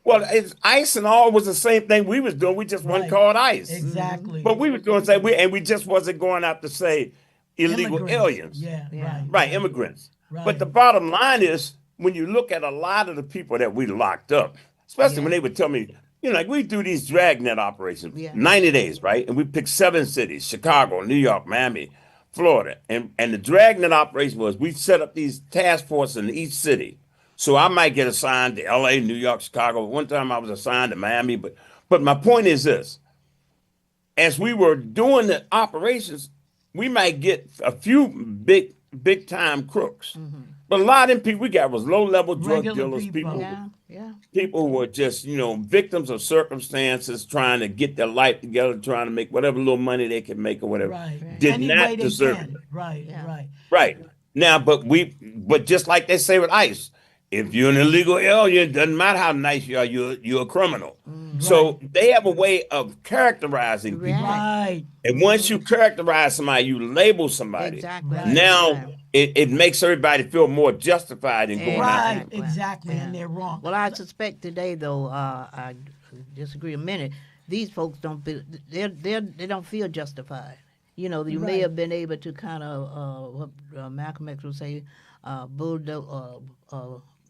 Well, it's ICE and all was the same thing we was doing. We just Right. wasn't called ICE. Exactly. But we was doing we just wasn't going out to say illegal Immigrants. aliens. Yeah, Yeah. right. Right, immigrants. Right. But the bottom line is, when you look at a lot of the people that we locked up, especially Yeah. when they would tell me, like we do these dragnet operations, Yeah. 90 days, right? And we pick 7 cities, Chicago, New York, Miami, Florida. And the dragnet operation was we set up these task forces in each city. So I might get assigned to LA, New York, Chicago. One time I was assigned to Miami. But my point is this. As we were doing the operations, we might get a few big time crooks. But a lot of them people we got was low level drug Regular dealers, people. Yeah. people who were just, victims of circumstances, trying to get their life together, trying to make whatever little money they could make or whatever. Right. Did Any not way they deserve can. it. Right, Yeah. right. Right. Now, but just like they say with ICE, If you're an illegal alien, it doesn't matter how nice you are, you're a criminal. Right. So they have a way of characterizing people. Right. Right. And once you characterize somebody, you label somebody. Exactly. That's Right. what I'm Now saying. it makes everybody feel more justified in going after Right. you. Exactly. And they're wrong. Well, I suspect today, though, I disagree a minute. These folks don't feel they don't feel justified. You know, you may Right. have been able to kind of what Malcolm X would say,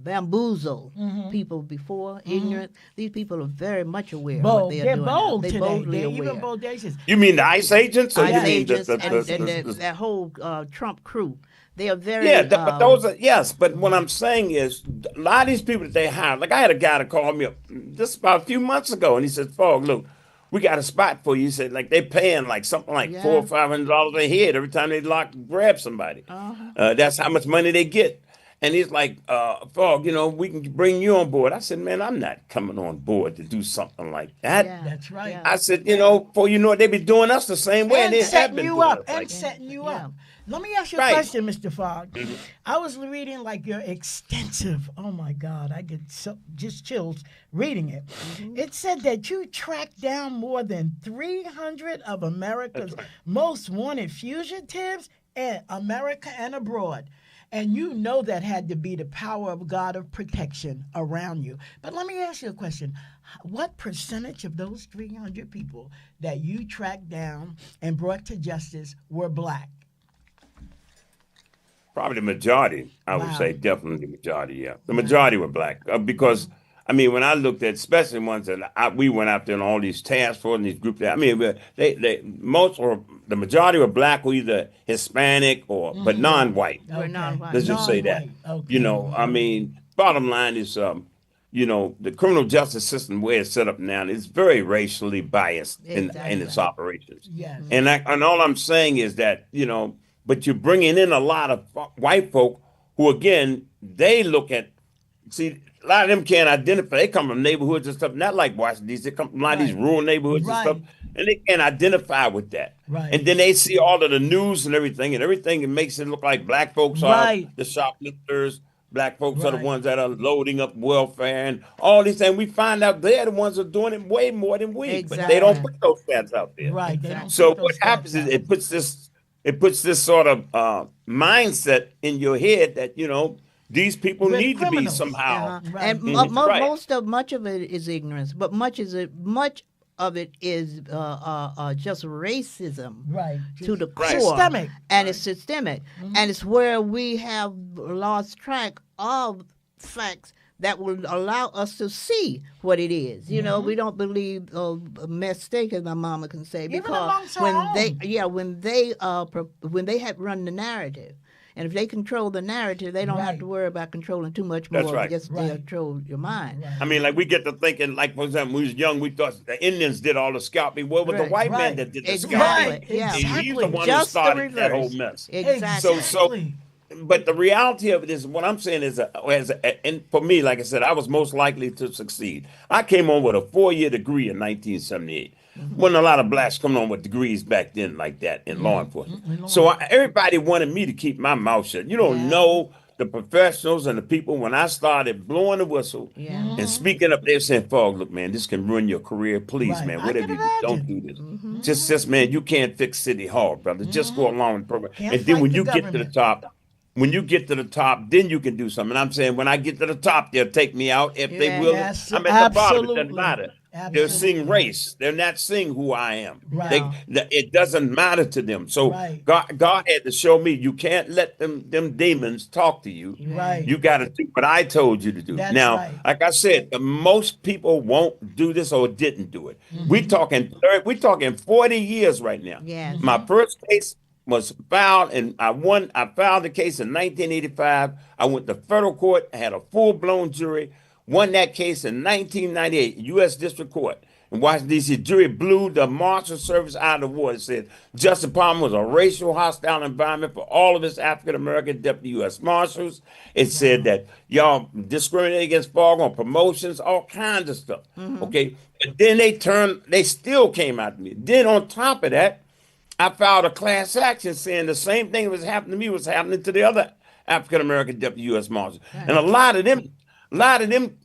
bamboozle people before ignorant. These people are very much aware of what Bold. they are They're doing. bold They today. boldly They're aware. even bodacious. You mean the ICE agents, or you ICE mean agents and the that whole Trump crew. They are very yeah, but those are yes. But what I'm saying is, a lot of these people that they hire, like I had a guy that called me up just about a few months ago, and he said, "Fogg, look, we got a spot for you." He said, like they paying like something like Yeah. $400 or $500 a head every time they grab somebody. That's how much money they get. And he's like, Fogg, you know, we can bring you on board. I said, man, I'm not coming on board to do something like that. Yeah. That's right. Yeah. I said, you know, before you know it, they be doing us the same way, and And they have setting been you doing up. us And like that. setting you Yeah. up. Let me ask you a Right. question, Mr. Fogg. I was reading like your extensive, oh my God, I get just chills reading it. It said that you tracked down more than 300 of America's most wanted fugitives in America and abroad. And you know that had to be the power of God of protection around you. But let me ask you a question. What percentage of those 300 people that you tracked down and brought to justice were black? Probably the majority, I would Wow. say, definitely the majority. Yeah, the majority were black because I mean, when I looked at, especially ones that we went out there in all these task force and these groups. I mean, the majority were black or either Hispanic or but non-white. We're non-white. Let's just say that. Non-white. Okay. You know, I mean, bottom line is, you know, the criminal justice system the way it's set up now is very racially biased in Exactly. its operations. Yes. And all I'm saying is that, you know, but you're bringing in a lot of white folk who, again, they look at, see, a lot of them can't identify. They come from neighborhoods and stuff, not like Washington, D.C. They come from a lot of these Right. rural neighborhoods and stuff, Right. and they can't identify with that. Right. And then they see all of the news and everything it makes it look like black folks Right. are the shoplifters, black folks are the Right. ones that are loading up welfare and all these things. We find out they're the ones that are doing it way more than we, but they don't Exactly. put those stats out there. Right. They don't So put those what happens stats is out. it puts this sort of mindset in your head that, you know, these people We're need to be criminals. somehow. Right. And Right. much of it is ignorance, but much of it is just racism Right. to the core, Right. Systemic. and it's systemic, and it's where we have lost track of facts that will allow us to see what it is. You know, we don't believe mistake, as my mama can say, Even because amongst our own. when they have run the narrative. And if they control the narrative, they don't have Right. to worry about controlling too much That's more. right. Just Right. control your mind. I mean, like we get to thinking, like for example, when we was young, we thought the Indians did all the scalping. Well, it was the Right. white man Right. that did the Exactly. scalping. Yeah. He's the Exactly. one Just who the started that whole reverse. mess. Exactly. Exactly. But the reality of it is, what I'm saying is, and for me, like I said, I was most likely to succeed. I came on with a 4-year degree in 1978. Wasn't a lot of blacks coming on with degrees back then like that in law enforcement. So everybody wanted me to keep my mouth shut. You don't Yeah. know the professionals and the people. When I started blowing the whistle Yeah. and speaking up, they're saying, "Fogg, look, man, this can ruin your career. Please, Right. man, I whatever can you do, don't imagine. do this. Just, man, you can't fix City Hall, brother. Just go along with the program. Can't And then fight when the you get to the government. top." When you get to the top, then you can do something. And I'm saying when I get to the top, they'll take me out if they Yeah. will. Yes, I'm at the bottom. It doesn't absolutely. matter. They're Absolutely. seeing race. They're not seeing who I am. Right. It doesn't matter to them. So Right. God had to show me you can't let them demons talk to you. Right. You got to do what I told you to do. That's Now, right. like I said, most people won't do this or didn't do it. We're talking 40 years right now. Yes. My first case was filed and I won. I filed the case in 1985. I went to federal court, had a full-blown jury, won that case in 1998, U.S. District Court in Washington, D.C. Jury blew the Marshal Service out of the water. It said Justice Department was a racial hostile environment for all of its African-American deputy U.S. Marshals. It said that y'all discriminate against Fogg on promotions, all kinds of stuff. Okay. But then they still came after me. Then on top of that, I filed a class action saying the same thing that was happening to me was happening to the other African American deputy U.S. Marshals, and Right. a lot of them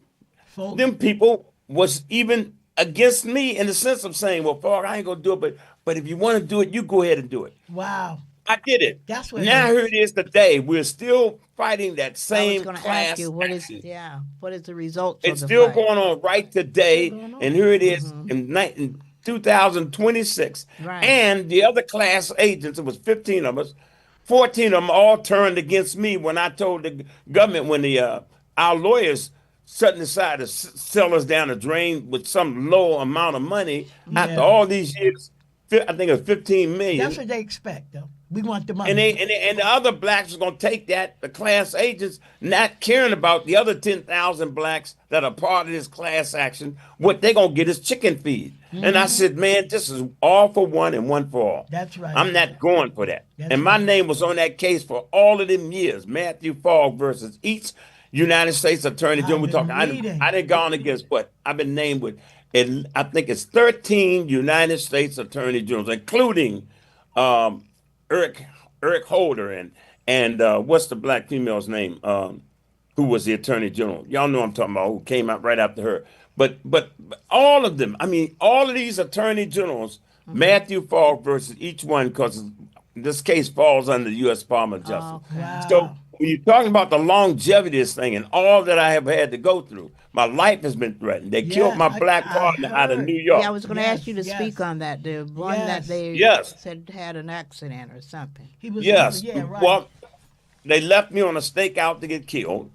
Folded. people was even against me in the sense of saying, "Well, Fogg, I ain't gonna do it, but if you want to do it, you go ahead and do it." Wow. I did it. That's what Now here hurts. it is today. We're still fighting that I was same going to ask class you what is action. yeah, what is the results of It's the still fight? going on right Still today, going and on. here it is in 2026. Right. And the other class agents, it was 15 of us, 14 of them all turned against me when I told the government when the our lawyers suddenly decided to sell us down the drain with some low amount of money after Yeah. all these years. I think it was 15 That's million. what they expect, though. We want the And money. the other blacks are gonna take that, the class agents, not caring about the other 10,000 blacks that are part of this class action. What they gonna get is chicken feed. And I said, man, this is all for one and one for all. That's right. I'm not going for that. That's And my right. name was on that case for all of them years. Matthew Fogg versus each United States Attorney General. I've We talking. been I reading. didn't go on against what I've been named with. And I think it's 13 United States Attorney Generals, including um, Eric Eric Holder and what's the black female's name? Who was the attorney general? Y'all know I'm talking about. Who came out right after her? But all of them. I mean, all of these attorney generals, Matthew Falk versus each one, because this case falls under the U.S. Department of Justice. Okay. So Wow. when you're talking about the longevity of this thing and all that I have had to go through, my life has been threatened. They killed Yeah, my I, black I partner out of heard. New Yeah, I York. was going to ask Yes, you to speak yes, on that. The one that yes. they Yes, said had an accident or something. yes. Yeah, right. Well, they left me on a stakeout to get killed.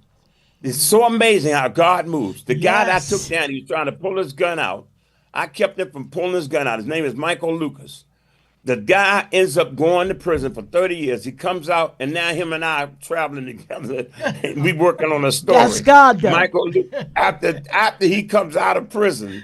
It's so amazing how God moves. The guy that I took Yes. down, he was trying to pull his gun out. I kept him from pulling his gun out. His name is Michael Lucas. The guy ends up going to prison for 30 years. He comes out, and now him and I are traveling together. And we working on a That's story. God, though. After he comes out of prison,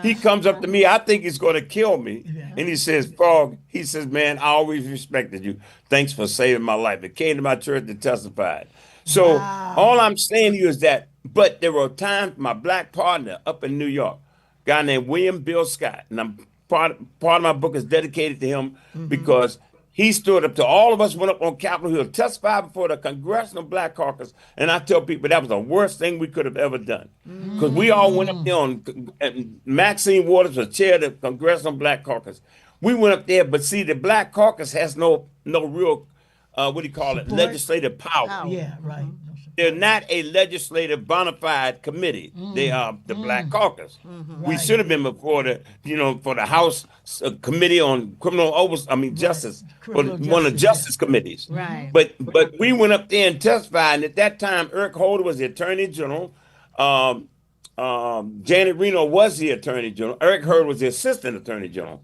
he comes up to me. I think he's going to kill me. Yeah. And he says, Frog, he says, man, I always respected you. Thanks for saving my life. It came to my church to testify. So all Wow. I'm saying to you is that, but there were times my black partner up in New York, guy named William Bill Scott, and part of my book is dedicated to him because he stood up to all of us, went up on Capitol Hill, testified before the Congressional Black Caucus, and I tell people that was the worst thing we could have ever done because we all went up there on and Maxine Waters was chair of the Congressional Black Caucus. We went up there, but see, the Black Caucus has no real what do you call it, Support. legislative power. Power. Yeah, right. No They're support. not a legislative bona fide committee. They are the Black Caucus. We Right. should have been before for the House Committee on Criminal Oversight. I mean Right. Justice, or Criminal one of the justice. Yeah. justice committees. Right. But we went up there and testified. And at that time, Eric Holder was the Attorney General. Um, Janet Reno was the Attorney General. Eric Hurd was the Assistant Attorney General.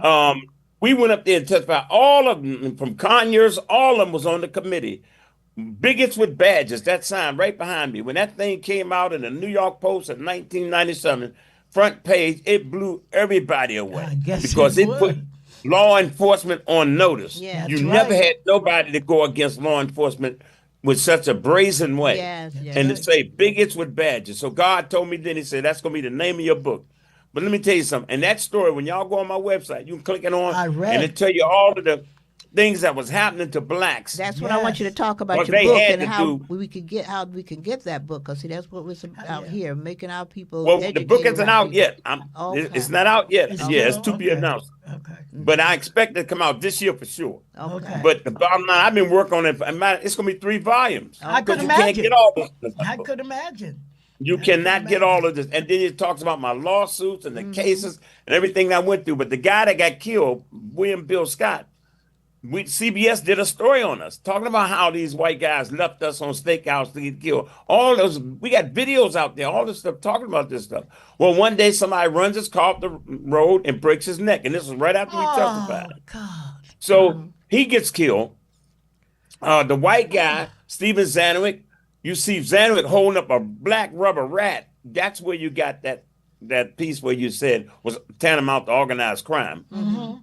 Um, we went up there and testified. All of them, from Conyers, all of them was on the committee. Bigots with badges, that sign right behind me. When that thing came out in the New York Post in 1997, front page, it blew everybody I away guess because it it put would. law enforcement on notice. Yes. That's You never right. had nobody to go against law enforcement with such a brazen way. Yes, That's And yes. to right. say bigots with badges. So God told me then, he said, that's going to be the name of your book. But let me tell you something. And that story, when y'all go on my website, you can click it on I and it read. tell you all of the things that was happening to blacks. That's what I want you to Yes. talk about What your they book had and to how do. we can get that book. Cause see, that's what we're out Yeah. here making our people Well, the book educated isn't around out people. yet. Okay. It's not out yet. It's Yeah, it's still to be okay. announced. Okay. But I expect it to come out this year for sure. Okay. But the bottom line, I've been working on it. It's going to be 3 volumes I could because you can't get imagine. all this. I could imagine. You I could cannot get all imagine. of this. And then it talks about my lawsuits and the cases and everything I went through. But the guy that got killed, William Bill Scott, CBS did a story on us talking about how these white guys left us on steakhouse to get killed. All those, we got videos out there, all this stuff talking about this stuff. Well, one day somebody runs his car up the road and breaks his neck. And this was right after we Oh testified. God. So he gets killed. The white guy, Stephen Zanwick, you see Zanwick holding up a black rubber rat. That's where you got that piece where you said was tantamount to organized crime.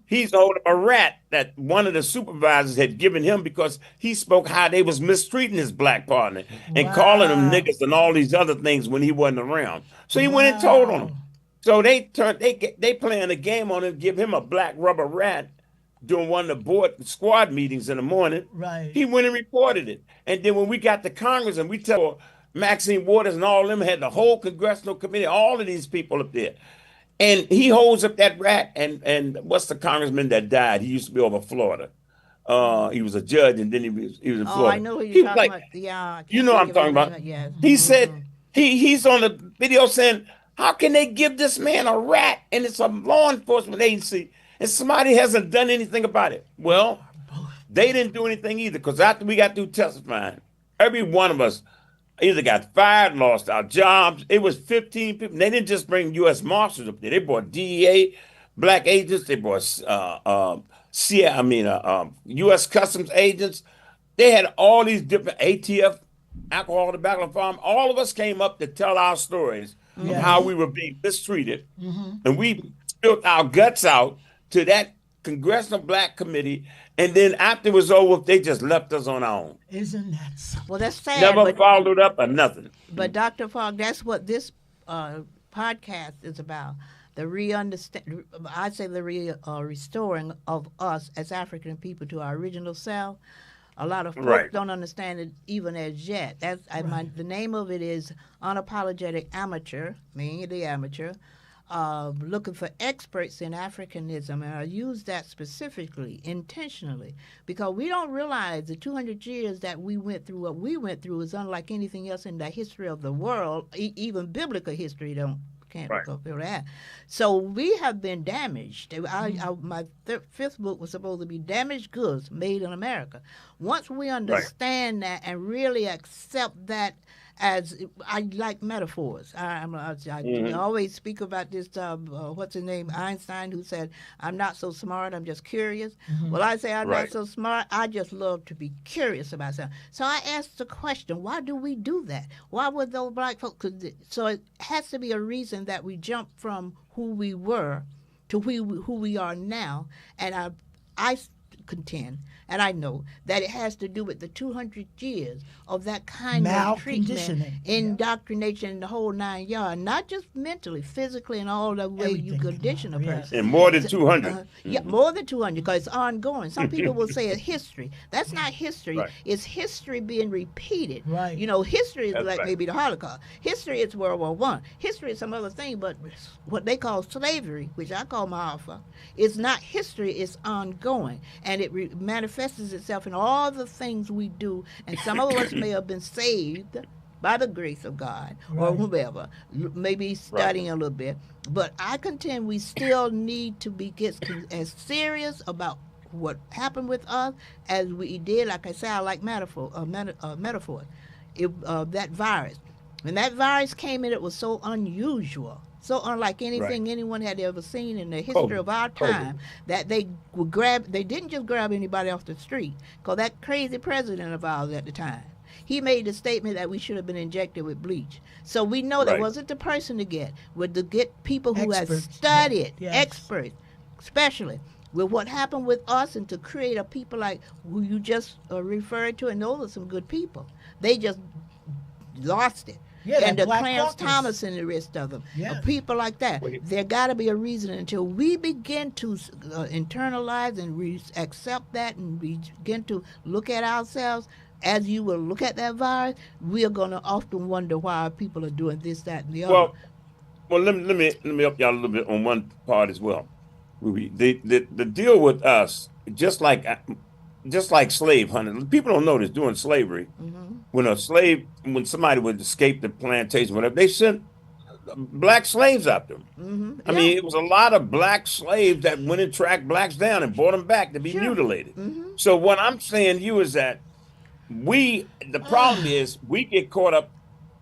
He's holding up a rat that one of the supervisors had given him because he spoke how they was mistreating his black partner and calling them Wow. niggas and all these other things when he wasn't around. So he went and told on Wow. him. So they playing a game on him, give him a black rubber rat during one of the board squad meetings in the morning. Right. He went and reported it. And then when we got to Congress and we tell Maxine Waters and all of them had the whole congressional committee, all of these people up there. And he holds up that rat and what's the congressman that died? He used to be over Florida. He was a judge and then he was in Oh, I Florida. know who He you're was talking like, about. Yeah, I you can't know what think I'm of his talking about. name. Yes. He said he's on the video saying, how can they give this man a rat and it's a law enforcement agency and somebody hasn't done anything about it? Well, they didn't do anything either because after we got through testifying, every one of us either got fired, lost our jobs. It was 15 people. They didn't just bring U.S. Marshals up there. They brought DEA, black agents. They brought U.S. Customs agents. They had all these different ATF, alcohol tobacco farm. All of us came up to tell our stories of how Yes. we were being mistreated, and we spilled our guts out to that Congressional Black Committee. And then after it was over, they just left us on our own. Isn't that something? Well, that's sad, Never but followed up or nothing. Dr. Fogg, that's what this podcast is about. The re-understand, I say the restoring of us as African people to our original self. A lot of folks Right. don't understand it even as yet. The name of it is Unapologetic Amateur, meaning the amateur, looking for experts in Africanism, and I use that specifically, intentionally, because we don't realize the 200 years that we went through. What we went through is unlike anything else in the history of the world, even biblical history. Can't Right. go through that. So we have been damaged. My fifth book was supposed to be Damaged Goods Made in America. Once we understand that and really accept that, as I like metaphors. I always speak about this. What's his name? Einstein, who said, "I'm not so smart. I'm just curious." Well, I say I'm not Right. so smart. I just love to be curious about something. So I asked the question: why do we do that? Why would those black folks? So it has to be a reason that we jump from who we were to who we are now. And I contend, and I know that it has to do with the 200 years of that kind of treatment, Malconditioning. indoctrination, and the whole 9 yards, not just mentally, physically, and all the way you Everything, condition a yes. person. And more than 200. Yeah, more than 200, because it's ongoing. Some people will say it's history. That's not history. Right. It's history being repeated. Right. You know, history is That's like right. maybe the Holocaust. History is World War One. History is some other thing, but what they call slavery, which I call my alpha, is not history. It's ongoing, and it manifests itself in all the things we do. And some of us may have been saved by the grace of God or Right. whomever, maybe studying a little bit. But I contend we still need to get as serious about what happened with us as we did. Like I say, I like metaphor. That virus. When that virus came in, it was so unusual, so unlike anything anyone had ever seen in the history of our time, that they didn't just grab anybody off the street, because that crazy president of ours at the time, he made the statement that we should have been injected with bleach. So we know that Right. wasn't the person to get, but to get people who have Experts. studied, Yes. experts, especially with what happened with us, and to create a people like who you just referred to, and those are some good people. They just lost it. Yeah, that and the Black Clarence Caucus. Thomas and the rest of them, Yes. people like that. Wait. There got to be a reason. Until we begin to internalize and accept that, and begin to look at ourselves as you will look at that virus, we are going to often wonder why people are doing this, that, and the other. Well, let me help y'all a little bit on one part as well. The deal with us, just like slave hunting. People don't know this during slavery. When somebody would escape the plantation, whatever, they sent black slaves after them. I mean, it was a lot of black slaves that went and tracked blacks down and brought them back to be mutilated. So what I'm saying to you is that the problem is we get caught up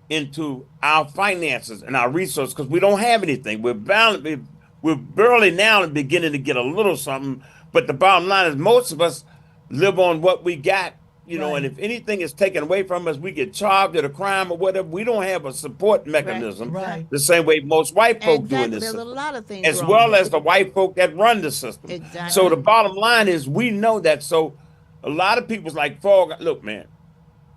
into our finances and our resources because we don't have anything. We're barely now beginning to get a little something, but the bottom line is most of us live on what we got, Right. and if anything is taken away from us, we get charged at a crime or whatever. We don't have a support mechanism Right. the same way most white folk do in Exactly. this There's a system, lot of things as wrong well with as it. the white folk that run the system. Exactly. So the bottom line is we know that. So a lot of people's like, Fogg, look, man,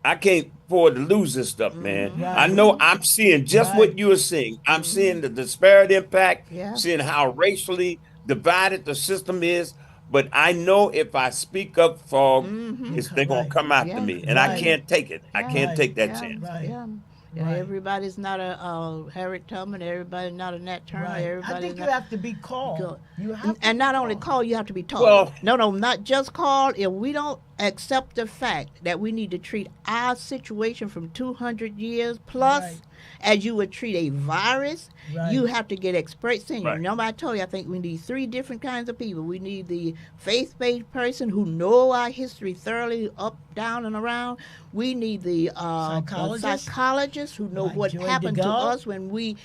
I can't afford to lose this stuff, man. Right. I know I'm seeing just Right. what you are seeing. I'm seeing the disparate impact, Yeah. seeing how racially divided the system is. But I know if I speak up for, they're gonna Right. come after Yeah, me, and I Right. can't take it. I yeah, can't Right. take that yeah, chance. Right. yeah. Yeah, Right. everybody's not a Harriet Tubman. Everybody's not a Nat Turner. Right. I Everybody's think you not. have to be called. Go. You have to And be not only called. called, you have to be taught. Well, No, no, not just called. If we don't accept the fact that we need to treat our situation from 200 years plus Right. as you would treat a virus, Right. you have to get experts in you. right. Remember, I told you, I think we need three different kinds of people. We need the faith-based person who know our history thoroughly, up, down, and around. We need the Psychologist. psychologists who know Like what Joy happened to DeGaulle. us when we,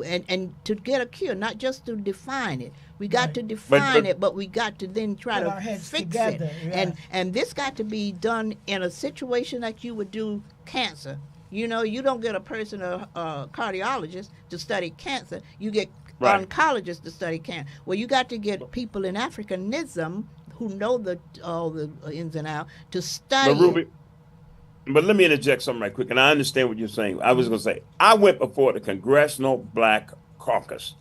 and to get a cure, not just to define it. We got Right. to define But- it, but we got to then try Put to our heads fix together, it. yeah. And this got to be done in a situation like you would do cancer. You know, you don't get a person, a cardiologist, to study cancer. You get Right. oncologists to study cancer. Well, you got to get people in Africanism who know all the ins and outs to study. But Ruby, but let me interject something right quick, and I understand what you're saying. I was going to say, I went before the Congressional Black Caucus.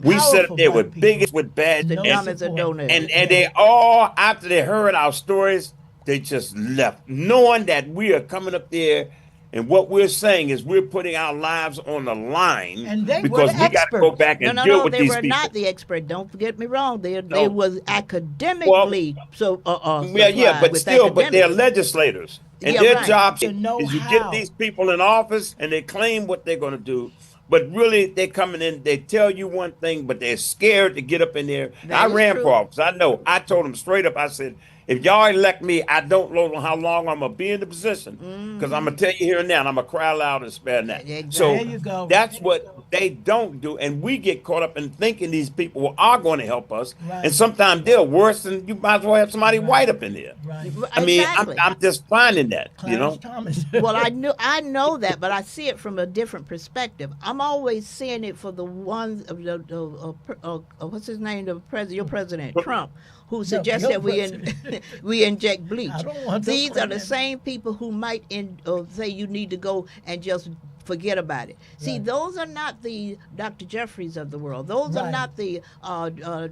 We sat Powerful up there black with people. bigots, with bad, the No dumb as a support. donut. and they all, after they heard our stories, they just left, knowing that we are coming up there, and what we're saying is we're putting our lives on the line And they were because the we got to go experts. back No, and no, deal no. with They these were people. not the expert. Don't get me wrong. They No. was academically Yeah, but with still, but they're academics. legislators, and Yeah, their right. job To know is you get how. these people in office, and they claim what they're going to do, but really they're coming in. They tell you one thing, but they're scared to get up in there. That I is ran true. for office. I know. I told them straight up. I said, if y'all elect me, I don't know how long I'm gonna be in the position, because I'm gonna tell you here and now, and I'm gonna cry loud and spare not. Exactly. So There you go. that's what they don't do, and we get caught up in thinking these people are going to help us, Right. and sometimes they're worse than you might as well have somebody white up in there. Right. I mean, Exactly. I'm just finding that, you Clarence know. Thomas. Well, I know that, but I see it from a different perspective. I'm always seeing it for the ones of what's his name, your president Trump, who suggests your that we inject bleach. I don't want to These put are the him- same people who might say you need to go and just forget about it. See, Right. those are not the Dr. Jeffries of the world. Those are Right. not the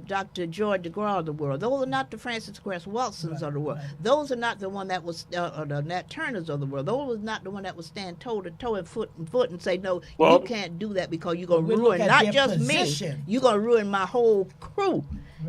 Dr. George DeGraw of the world. Those are not the Francis Cress Wilsons of the world. right. Those are not the one that was the Nat Turners of the world. Those was not the one that would stand toe to toe and foot and say, no, Well- you can't do that because you're gonna But we look ruin at not their just position. me. You're gonna ruin my whole crew.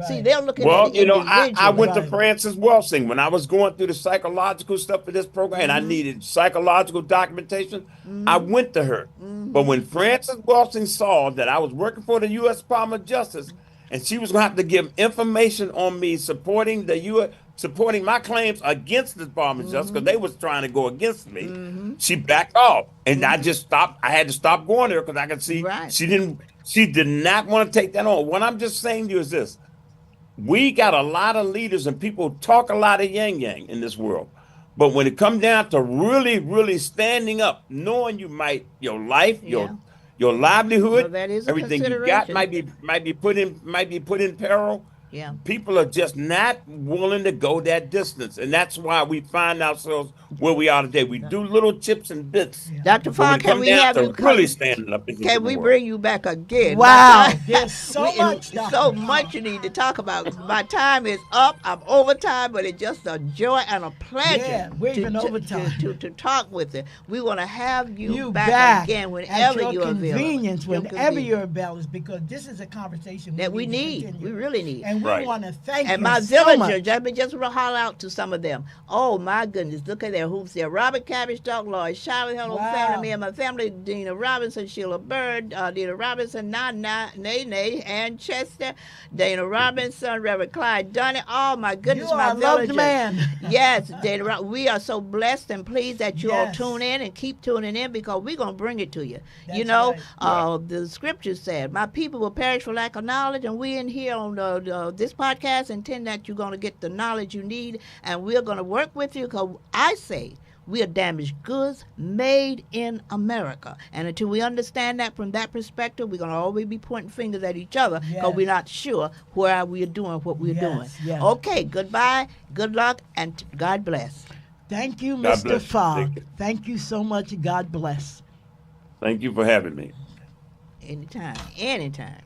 See, Right. they're looking Well, at the you know, individual. I went to Right. Francis Welsing when I was going through the psychological stuff for this program, and I needed psychological documentation. I went to her. But when Francis Welsing saw that I was working for the U.S. Department of Justice, and she was going to have to give information on me supporting the U.S. supporting my claims against the Department of Justice because they was trying to go against me, she backed off, and I just stopped. I had to stop going there because I could see Right. she didn't. She did not want to take that on. What I'm just saying to you is this. We got a lot of leaders and people talk a lot of yang in this world. But when it comes down to really, really standing up, knowing you might, your life, Yeah. your livelihood, Well, that is a everything you got consideration. might be put in peril. Yeah. People are just not willing to go that distance. And that's why we find ourselves where we are today. We do little chips and bits. Dr. But when Farr, it can comes we down have to you really come? standing up against Can the we world. bring you back again? Wow. My time- There's so much, Dr. so Farr. much you need to talk about. My time is up. I'm over time, but it's just a joy and a pleasure Yeah, we're even overtime. to talk with you. We want to have you, You back again at whenever your you're available. convenience, Your whenever convenience. you're available, because this is a conversation That we to need. continue. We really need. And we Right. want to thank And you my so villagers, much. let me just holler out to some of them. Oh my goodness, look at their hoops there. Robert Cabbage, Dog Lloyd, Charlotte, hello Wow. family, me and my family, Dina Robinson, Sheila Bird, Dina Robinson, Nay, and Chester, Dana Robinson, Reverend Clyde Dunny. Oh my goodness, You my are a loved villagers. man. Yes, Dana, we are so blessed and pleased that you all Yes. tune in and keep tuning in because we're going to bring it to you. You That's know, right. the scripture said, my people will perish for lack of knowledge, and we in here on this podcast intend that you're going to get the knowledge you need, and we're going to work with you because I say we are damaged goods made in America. And until we understand that from that perspective, we're going to always be pointing fingers at each other because Yes. we're not sure where we are doing what we're Yes, doing. yes. Okay, goodbye, good luck, and God bless. Thank you, God Mr. bless you. Fogg. Thank you. Thank you so much. God bless. Thank you for having me. Anytime, anytime.